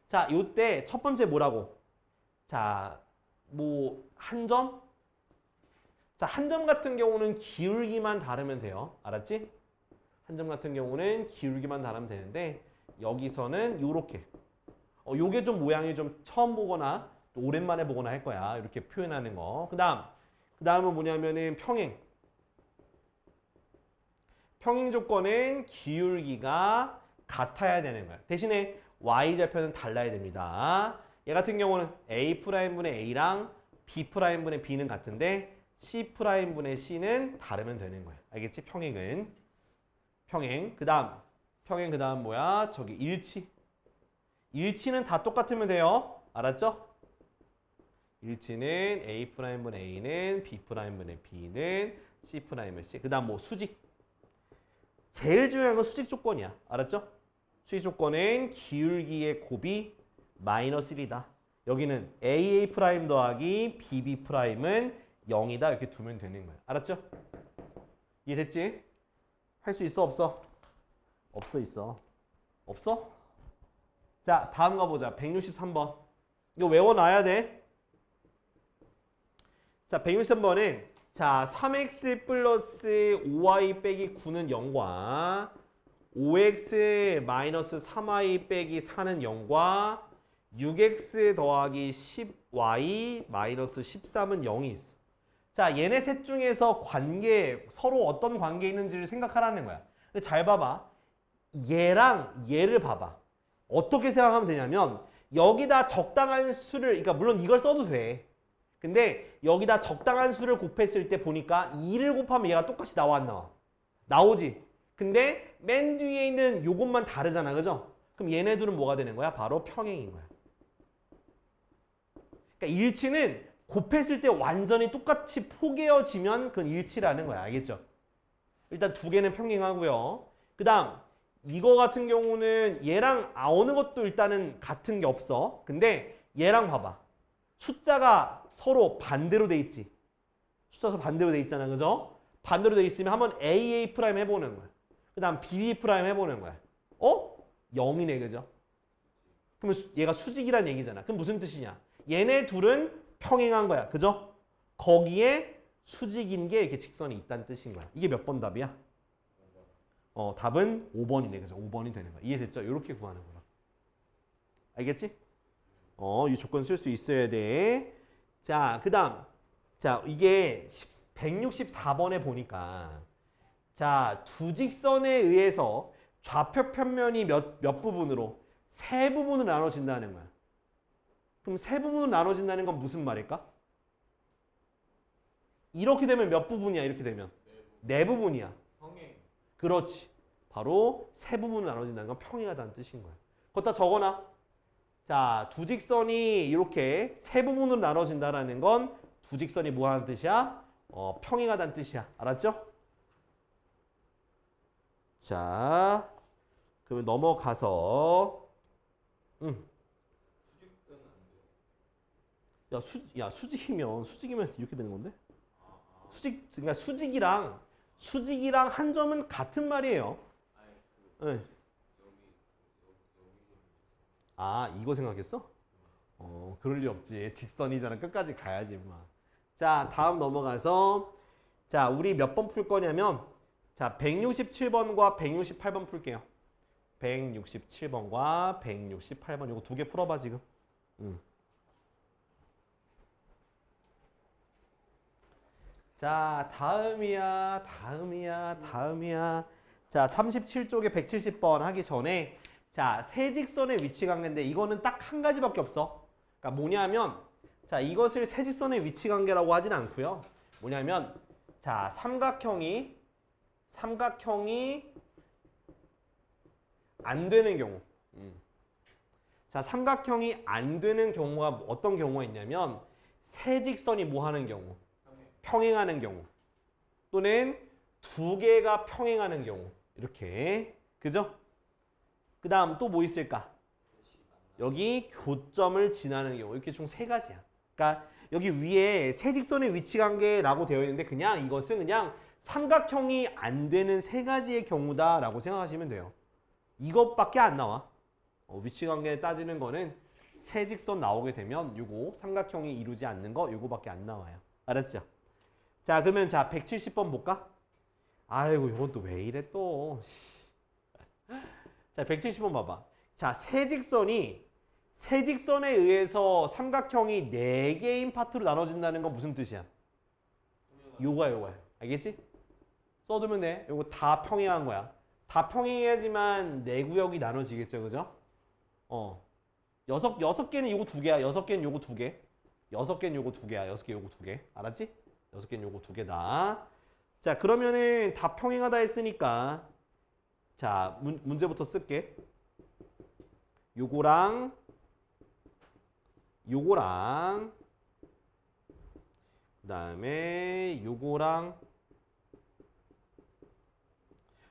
자, 요때 첫 번째 뭐라고? 자, 뭐 한 점? 자, 한 점 같은 경우는 기울기만 다르면 돼요. 알았지? 한 점 같은 경우는 기울기만 다르면 되는데 여기서는 요렇게. 요게 좀 모양이 좀 처음 보거나 또 오랜만에 보거나 할 거야. 이렇게 표현하는 거. 그다음은 뭐냐면은 평행. 평행 조건은 기울기가 같아야 되는 거야. 대신에 y좌표는 달라야 됩니다. 얘 같은 경우는 a'분의 a랑 b'분의 b는 같은데 c'분의 c는 다르면 되는 거야. 알겠지? 평행은. 평행. 평행 그 다음 뭐야? 저기 일치. 일치는 다 똑같으면 돼요. 알았죠? 일치는 a'분의 a는 b'분의 b는 c'분의 c. 그 다음 뭐 수직. 제일 중요한 건 수직 조건이야. 알았죠? 수직 조건은 기울기의 곱이 마이너스 1이다. 여기는 AA' 더하기 BB'은 0이다. 이렇게 두면 되는 거야. 알았죠? 이해됐지? 할 수 있어? 없어? 없어 있어. 없어? 자, 다음 가보자. 163번. 이거 외워놔야 돼. 자, 163번은 자, 3x 플러스 5y 빼기 9는 0과 5x 마이너스 3y 빼기 4는 0과 6x 더하기 10y 마이너스 13은 0이 있어. 자, 얘네 셋 중에서 관계, 서로 어떤 관계에 있는지를 생각하라는 거야. 근데 잘 봐봐. 얘랑 얘를 봐봐. 어떻게 생각하면 되냐면 여기다 적당한 수를, 그러니까 물론 이걸 써도 돼. 근데 여기다 적당한 수를 곱했을 때 보니까 2를 곱하면 얘가 똑같이 나와 안 나와? 나오지. 근데 맨 뒤에 있는 요것만 다르잖아. 그죠? 그럼 얘네 둘은 뭐가 되는 거야? 바로 평행인 거야. 그러니까 일치는 곱했을 때 완전히 똑같이 포개어지면 그건 일치라는 거야. 알겠죠? 일단 두 개는 평행하고요. 그 다음 이거 같은 경우는 얘랑 어느 것도 일단은 같은 게 없어. 근데 얘랑 봐봐. 숫자가 서로 반대로 돼 있지. 숫자가 반대로 돼 있잖아. 그죠? 반대로 돼 있으면 한번 AA' 해보는 거야. 그 다음 BB' 해보는 거야. 0이네. 그죠? 그러면 얘가 수직이란 얘기잖아. 그럼 무슨 뜻이냐? 얘네 둘은 평행한 거야. 그죠? 거기에 수직인 게 이렇게 직선이 있다는 뜻인 거야. 이게 몇 번 답이야? 답은 5번이네. 그죠? 5번이 되는 거야. 이해됐죠? 이렇게 구하는 거야. 알겠지? 이 조건 쓸 수 있어야 돼. 자, 그 다음. 자, 이게 164번에 보니까 자, 두 직선에 의해서 좌표 평면이 몇 부분으로? 세 부분으로 나눠진다는 거야. 그럼 세 부분으로 나눠진다는 건 무슨 말일까? 이렇게 되면 몇 부분이야? 이렇게 되면? 네 부분이야. 평행. 그렇지. 바로 세 부분으로 나눠진다는 건 평행하다는 뜻인 거야. 거기다 적어놔. 자, 두 직선이 이렇게 세 부분으로 나눠진다는 건 두 직선이 뭐 하는 뜻이야? 평행하다는 뜻이야. 알았죠? 자, 그러면 넘어가서 수직은 안 돼요. 수직이면 이렇게 되는 건데? 그러니까 수직이랑 한 점은 같은 말이에요. 아니 네. 여기 이거 생각했어? 그럴 리 없지. 직선이잖아. 끝까지 가야지, 마. 자, 다음 넘어가서 자, 우리 몇 번 풀 거냐면 자, 167번과 168번 풀게요. 167번과 168번 이거 두 개 풀어봐 지금. 자, 다음이야. 자, 37쪽에 170번 하기 전에 자, 세직선의 위치 관계인데 이거는 딱 한 가지밖에 없어. 그러니까 뭐냐면 자, 이것을 세직선의 위치 관계라고 하진 않고요. 뭐냐면 자, 삼각형이 안 되는 경우. 자, 삼각형이 안 되는 경우가 어떤 경우가 있냐면 세직선이 뭐 하는 경우? 평행하는 경우 또는 두 개가 평행하는 경우 이렇게 그죠? 그 다음 또 뭐 있을까? 여기 교점을 지나는 경우 이렇게 총 세 가지야. 그러니까 여기 위에 세직선의 위치 관계라고 되어 있는데 그냥 이것은 그냥 삼각형이 안 되는 세 가지의 경우다라고 생각하시면 돼요. 이것밖에 안 나와. 위치 관계 따지는 거는 세직선 나오게 되면 요거 삼각형이 이루지 않는 거 요거밖에 안 나와요. 알았죠? 자 그러면 자 170번 볼까? 아이고 이건 또 왜 이래 또. 자 170번 봐봐. 자 세직선에 의해서 삼각형이 4개인 파트로 나눠진다는 건 무슨 뜻이야? 요거야. 알겠지? 써두면 돼. 요거 다 평행한 거야. 다 평행해야지만 4구역이 나눠지겠죠. 그죠? 여섯 개는 요거 2개야. 6개는 요거 2개. 6개는 요거 2개야. 6개 요거 2개. 알았지? 6개는 요거 2개다. 자, 그러면은 다 평행하다 했으니까 자, 문제부터 쓸게. 요거랑 그다음에 요거랑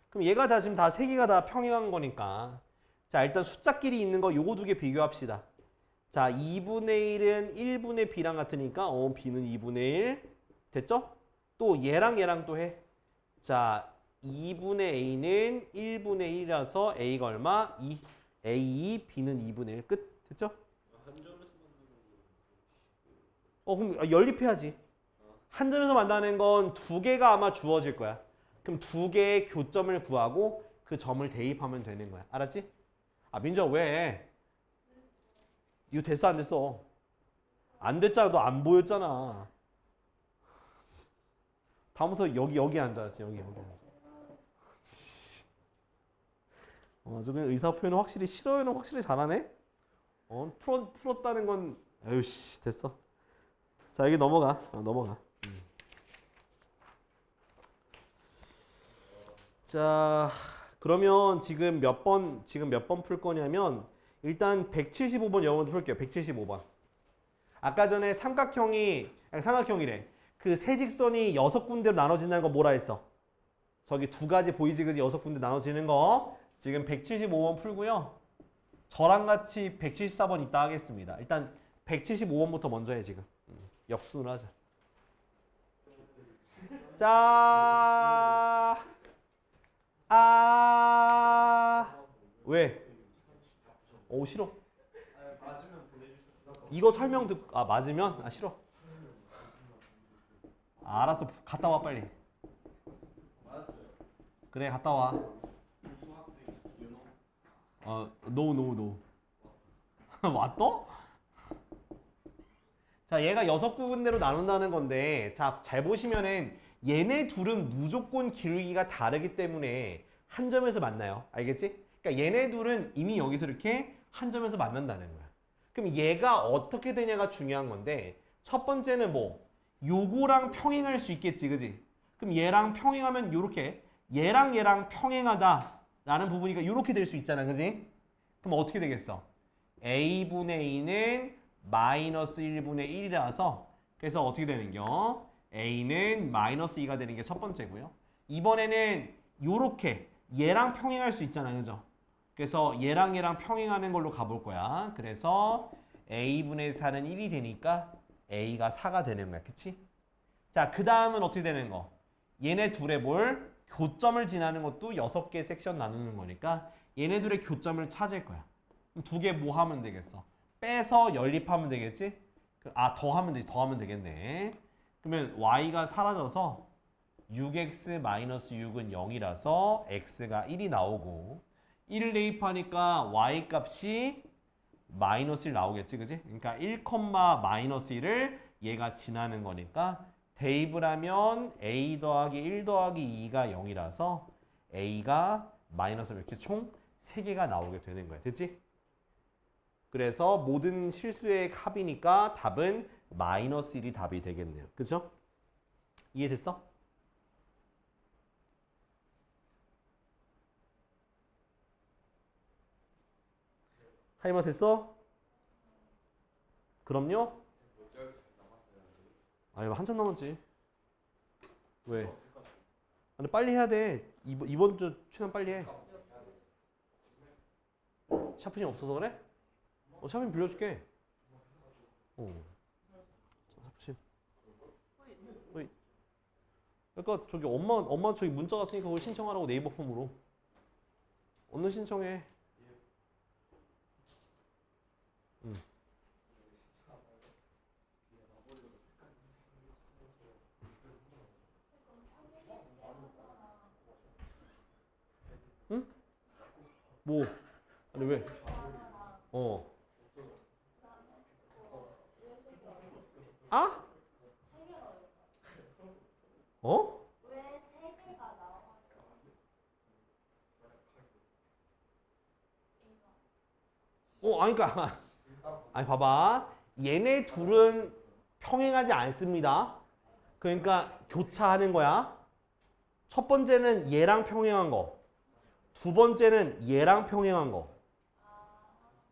그럼 얘가 다 지금 다 3개가 다 평행한 거니까 자 일단 숫자끼리 있는 거 요거 2개 비교합시다. 자 2분의 1은 1분의 b랑 같으니까 b는 2분의 1 됐죠? 또 얘랑 또 해. 자 2분의 a는 1분의 1이라서 a가 얼마? 2 a b는 2분의 1 끝 됐죠? 그럼 연립해야지. 한전에서 만나는 건 2개가 아마 주어질 거야. 그럼 2개의 교점을 구하고 그 점을 대입하면 되는 거야. 알았지? 민주야 왜? 이거 됐어 안 됐어? 안 됐잖아. 너 안 보였잖아. 다음부터 여기 앉아야지. 여기 앉아. 저 그냥 의사 표현을 확실히 싫어요는 확실히 잘하네? 풀었다는 건 에휴씨 됐어. 자 여기 넘어가. 넘어가. 자 그러면 지금 몇 번 풀 거냐면 일단 175번 영어로 풀게요. 175번. 아까 전에 삼각형이래. 그 세직선이 6군데로 나눠진다는 거 뭐라 했어? 저기 2가지 보이지 그지? 6군데 나눠지는 거. 지금 175번 풀고요. 저랑 같이 174번 이따 하겠습니다. 일단 175번부터 먼저 해 지금. 역순으로 하자. 자, 왜? 싫어. 이거 설명 맞으면? 싫어. 알았어. 갔다 와 빨리. 그래 갔다 와. 노. 왔어? 자, 얘가 6군데로 나눈다는 건데, 자, 잘 보시면은 얘네 둘은 무조건 기울기가 다르기 때문에 한 점에서 만나요. 알겠지? 그러니까 얘네 둘은 이미 여기서 이렇게 한 점에서 만난다는 거야. 그럼 얘가 어떻게 되냐가 중요한 건데, 첫 번째는 뭐, 요거랑 평행할 수 있겠지, 그지? 그럼 얘랑 평행하면 요렇게, 얘랑 평행하다라는 부분이니까 요렇게 될 수 있잖아, 그지? 그럼 어떻게 되겠어? a분의 a는 마이너스 1분의 1이라서 그래서 어떻게 되는겨? a는 마이너스 2가 되는 게 첫 번째고요. 이번에는 요렇게 얘랑 평행할 수 있잖아요. 그죠? 그래서 얘랑 평행하는 걸로 가볼 거야. 그래서 a분의 4는 1이 되니까 a가 4가 되는 거야. 그치? 자, 그 다음은 어떻게 되는 거? 얘네 둘의 뭘? 교점을 지나는 것도 6개 섹션 나누는 거니까 얘네들의 교점을 찾을 거야. 그럼 2개 뭐 하면 되겠어? 빼서 연립하면 되겠지? 더하면 되겠네. 그러면 y가 사라져서 6x-6은 0이라서 x가 1이 나오고 1을 대입하니까 y 값이 마이너스 1 나오겠지, 그지? 그러니까 1, 마이너스 1을 얘가 지나는 거니까 대입을 하면 a 더하기 1 더하기 2가 0이라서 a가 마이너스 이렇게 총 3개가 나오게 되는 거야. 됐지? 그래서 모든 실수의 합이니까 답은 마이너스 1이 답이 되겠네요. 그죠? 이해됐어? 할 말 됐어? 그럼요? 한참 남았지. 왜? 아니, 빨리 해야 돼. 이번 주 최대한 빨리 해. 샤프심 없어서 그래? 샤프심 빌려줄게. 샤프심. 어이. 그러니까 저기 엄마 저기 문자 왔으니까 그걸 신청하라고 네이버 폼으로. 얼른 신청해. 응. 응? 뭐? 아니 왜? 아? 어? 아니 그러니까 아니 봐봐. 얘네 둘은 평행하지 않습니다. 그러니까 교차하는 거야. 첫 번째는 얘랑 평행한 거. 두 번째는 얘랑 평행한 거.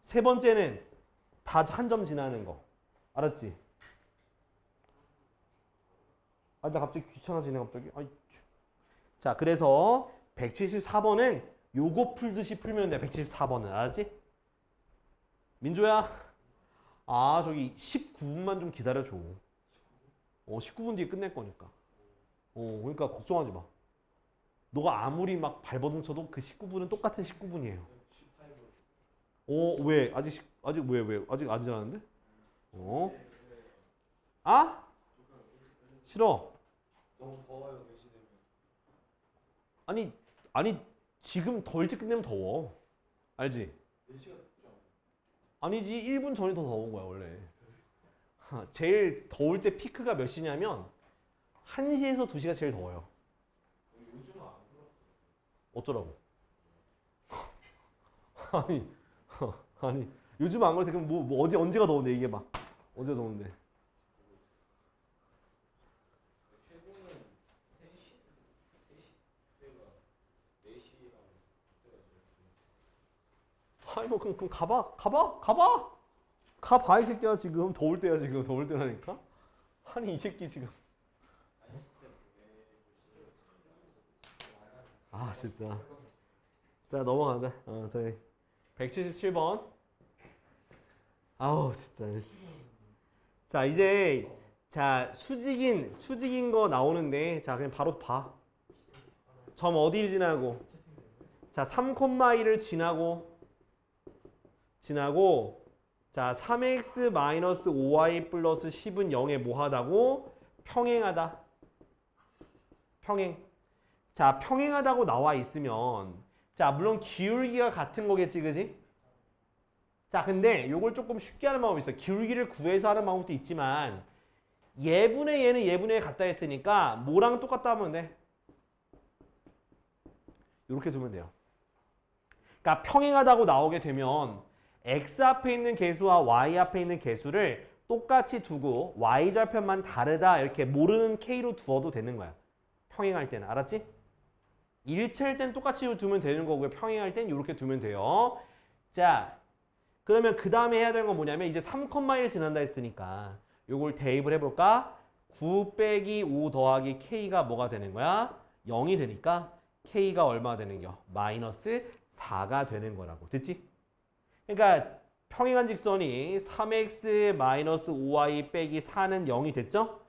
세 번째는 다 한 점 지나는 거. 알았지? 아, 나 갑자기 귀찮아지네, 갑자기. 아이. 자, 그래서 174번은 요거 풀듯이 풀면 돼, 174번은. 알았지? 민조야. 아, 저기 19분만 좀 기다려줘. 19분 뒤에 끝낼 거니까. 그러니까 걱정하지 마. 너가 아무리 막 발버둥 쳐도 그 19분은 똑같은 19분이에요. 왜? 아직 왜? 아직 안 지났는데? 아? 싫어. 너무 더워요, 4시 되면. 아니, 지금 더 일찍 끝내면 더워. 알지? 4시가 덥죠. 아니지, 1분 전이 더 더운 거야, 원래. 제일 더울 때 피크가 몇 시냐면 1시에서 2시가 제일 더워요. 요즘은 안 그렇고. 어쩌라고? 아니, 요즘 안 그래도 그럼 뭐 언제가 더운데 이게 막 언제 더운데? 최고는 3시? 3시? 4시랑 그때가 제일 아니 뭐 그럼 가봐 이 새끼야. 지금 더울 때야. 지금 더울 때라니까. 아니 이 새끼 지금. 아 진짜. 자 넘어가자. 저희 177번. 아우 진짜. 자 이제 자 수직인 거 나오는데 자 그냥 바로 봐. 점 어디를 지나고? 자 3,2를 지나고 자 3x-5y 플러스 10은 0에 뭐하다고? 평행하다. 평행. 자 평행하다고 나와 있으면 자 물론 기울기가 같은 거겠지, 그지? 자 근데 요걸 조금 쉽게 하는 방법이 있어. 기울기를 구해서 하는 방법도 있지만 예분의 얘는 예분의 얘 같다 했으니까 뭐랑 똑같다 하면 돼? 이렇게 두면 돼요. 그러니까 평행하다고 나오게 되면 x 앞에 있는 개수와 y 앞에 있는 개수를 똑같이 두고 y절편만 다르다 이렇게 모르는 k로 두어도 되는 거야. 평행할 때는. 알았지? 일체일 땐 똑같이 두면 되는 거고요. 평행할 땐 이렇게 두면 돼요. 자, 그러면 그 다음에 해야 되는 건 뭐냐면 이제 3,1 지난다 했으니까 요걸 대입을 해볼까? 9 빼기 5 더하기 k가 뭐가 되는 거야? 0이 되니까 k가 얼마 되는 겨? 마이너스 4가 되는 거라고. 됐지? 그러니까 평행한 직선이 3x-5y 빼기 4는 0이 됐죠?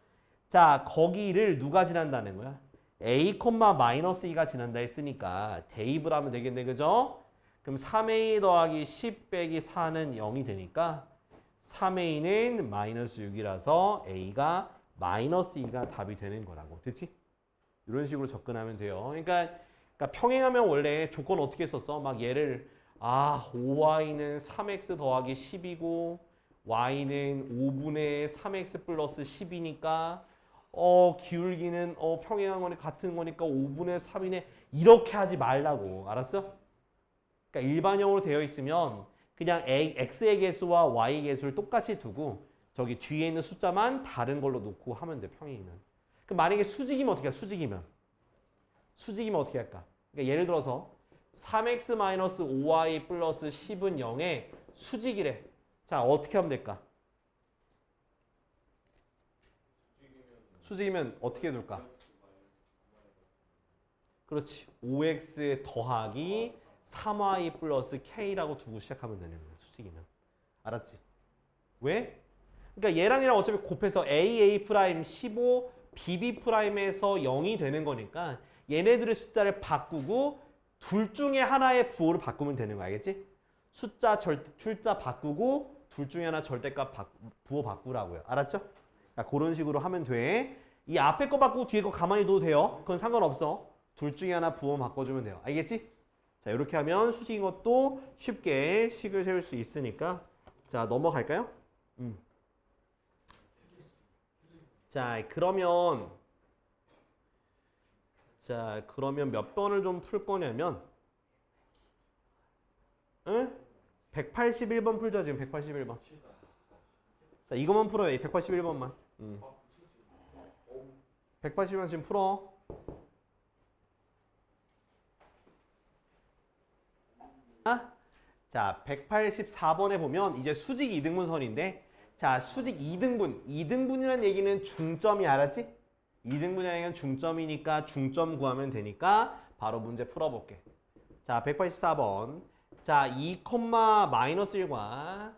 자, 거기를 누가 지난다는 거야? a, 마이너스 2가 지난다 했으니까 대입을 하면 되겠네. 그죠? 그럼 3a 더하기 10 빼기 4는 0이 되니까 3a는 마이너스 6이라서 a가 마이너스 2가 답이 되는 거라고. 됐지? 이런 식으로 접근하면 돼요. 그러니까 평행하면 원래 조건 어떻게 썼어? 막 얘를 5y는 3x 더하기 10이고 y는 5분의 3x 플러스 10이니까 기울기는 평행한 거니 같은 거니까 5분의 3이네. 이렇게 하지 말라고. 알았어? 그러니까 일반형으로 되어 있으면 그냥 x의 개수와 y의 개수를 똑같이 두고 저기 뒤에 있는 숫자만 다른 걸로 놓고 하면 돼. 평행이면. 그럼 만약에 수직이면 어떻게 해? 수직이면 어떻게 할까? 그러니까 예를 들어서 3x-5y 플러스 10은 0에 수직이래. 자, 어떻게 하면 될까? 수직이면 어떻게 둘까? 그렇지. 5x 더하기 3y 플러스 k라고 두고 시작하면 되는 거야. 수직이면. 알았지? 왜? 그러니까 얘랑 얘랑 어차피 곱해서 a 프라임 15 bb 프라임에서 0이 되는 거니까 얘네들의 숫자를 바꾸고 둘 중에 하나의 부호를 바꾸면 되는 거 알겠지? 출자 바꾸고 둘 중에 하나 절대값 부호 바꾸라고요. 알았죠? 자, 그런 식으로 하면 돼. 이 앞에 거 바꾸고 뒤에 거 가만히 둬도 돼요. 그건 상관없어. 둘 중에 하나 부호 바꿔주면 돼요. 알겠지? 자, 이렇게 하면 수직인 것도 쉽게 식을 세울 수 있으니까 자, 넘어갈까요? 자, 그러면 몇 번을 좀 풀 거냐면 181번 풀자 지금 181번. 자, 이것만 풀어요. 181번만. 181번 지금 풀어. 자, 184번에 보면 이제 수직 이등분선인데 자, 수직 2등분. 2등분이라는 얘기는 중점이 알았지? 2등분이라는 얘기는 중점이니까 중점 구하면 되니까 바로 문제 풀어볼게. 자, 184번. 자, 2,-1과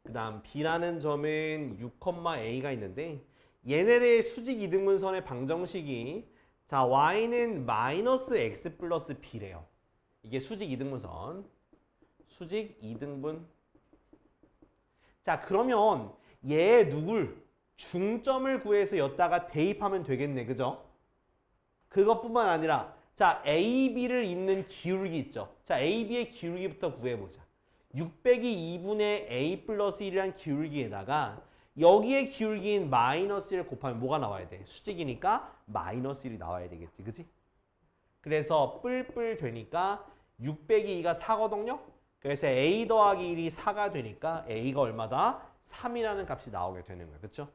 그 다음 B라는 점은 6,A가 있는데 얘네의 수직 이등분선의 방정식이 자, Y는 마이너스 X 플러스 B래요. 이게 수직 이등분선. 수직 이등분. 자, 그러면 얘 누굴 중점을 구해서 여기다가 대입하면 되겠네. 그죠? 그것뿐만 아니라 자, AB를 잇는 기울기 있죠. 자, AB의 기울기부터 구해보자. 6 빼기 2분의 A 플러스 1이란 기울기에다가 여기에 기울기인 마이너스 1을 곱하면 뭐가 나와야 돼? 수직이니까 마이너스 1이 나와야 되겠지. 그지? 그래서 뿔뿔 되니까 6 빼기 2가 4거든요. 그래서 A 더하기 1이 4가 되니까 A가 얼마다? 3이라는 값이 나오게 되는 거야. 그렇죠?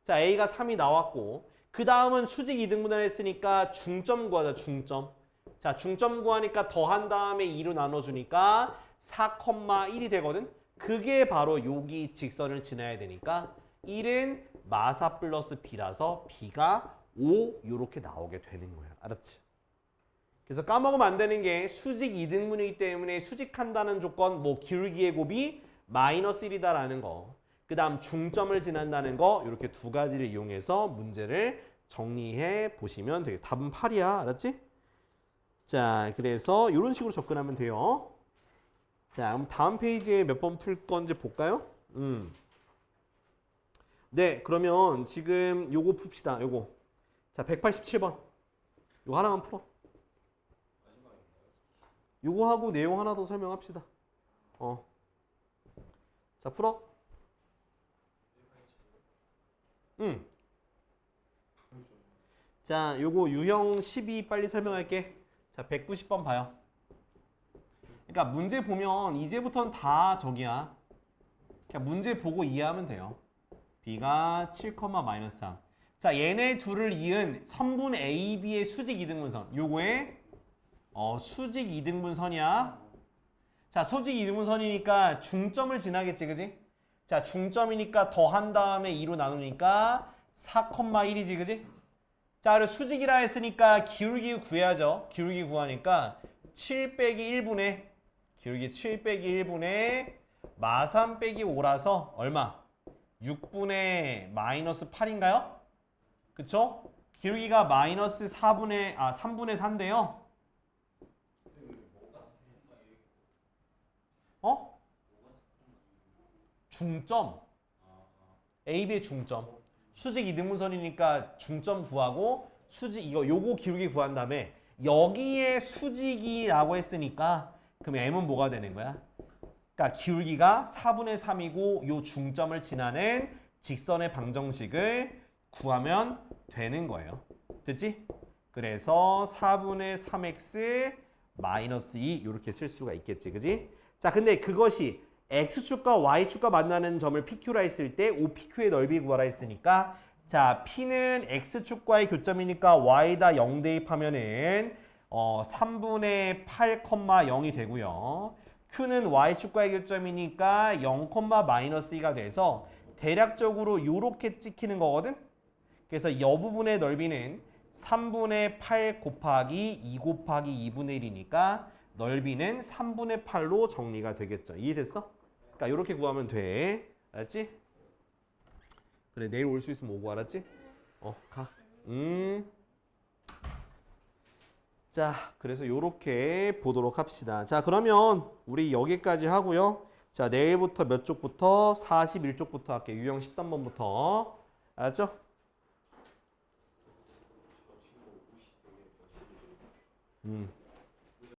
자, A가 3이 나왔고 그 다음은 수직 이등분을 했으니까 중점 구하자. 중점. 자, 중점 구하니까 더한 다음에 2로 나눠주니까 4,1이 되거든. 그게 바로 여기 직선을 지나야 되니까 1은 마사 플러스 B라서 B가 5 이렇게 나오게 되는 거야. 알았지? 그래서 까먹으면 안 되는 게 수직 이등분이기 때문에 수직한다는 조건 뭐 기울기의 곱이 마이너스 1이다라는 거. 그 다음 중점을 지난다는 거 이렇게 두 가지를 이용해서 문제를 정리해 보시면 돼요. 답은 8이야. 알았지? 자, 그래서 이런 식으로 접근하면 돼요. 자, 그럼 다음 페이지에 몇 번 풀 건지 볼까요? 네, 그러면 지금 요거 풉시다. 요거. 자, 187번. 요거 하나만 풀어. 요거 하고 내용 하나 더 설명합시다. 자, 풀어. 자, 요거 유형 12 빨리 설명할게. 자, 190번 봐요. 그러니까 문제 보면 이제부터는 다 저기야. 그냥 문제 보고 이해하면 돼요. B가 7, 마이너스 3. 자, 얘네 둘을 이은 선분 AB의 수직 이등분선. 요거에 수직 이등분선이야. 자, 수직 이등분선이니까 중점을 지나겠지, 그지? 자, 중점이니까 더한 다음에 2로 나누니까 4,1이지, 그지? 자, 그리고 수직이라 했으니까 기울기 구해야죠. 기울기 구하니까 7 빼기 1분의 기울기 7 빼기 1분의 마3 빼기 5라서 얼마? 6분의 마이너스 8인가요? 그쵸? 기울기가 마이너스 3분의 4인데요. 중점. AB의 중점. 수직 이등분선이니까 중점 구하고 수직 요거 기울기 구한 다음에 여기에 수직이라고 했으니까 그럼 M은 뭐가 되는 거야? 그러니까 기울기가 4분의 3이고 요 중점을 지나는 직선의 방정식을 구하면 되는 거예요. 됐지? 그래서 4분의 3x 마이너스 2 이렇게 쓸 수가 있겠지. 그지? 자, 근데 그것이 X축과 Y축과 만나는 점을 PQ라 했을 때 OPQ의 넓이 구하라 했으니까 자, P는 X축과의 교점이니까 Y다 0 대입하면은 3분의 8, 0이 되고요. Q는 Y축과의 교점이니까 0, 마이너스 2가 돼서 대략적으로 요렇게 찍히는 거거든. 그래서 이 부분의 넓이는 3분의 8 곱하기 2 곱하기 2분의 1이니까 넓이는 3분의 8로 정리가 되겠죠. 이해됐어? 그러니까 이렇게 구하면 돼. 알았지? 그래, 내일 올 수 있으면 오고, 알았지? 가. 자, 그래서 이렇게 보도록 합시다. 자, 그러면 우리 여기까지 하고요. 자, 내일부터 몇 쪽부터? 41쪽부터 할게요. 유형 13번부터. 알았죠?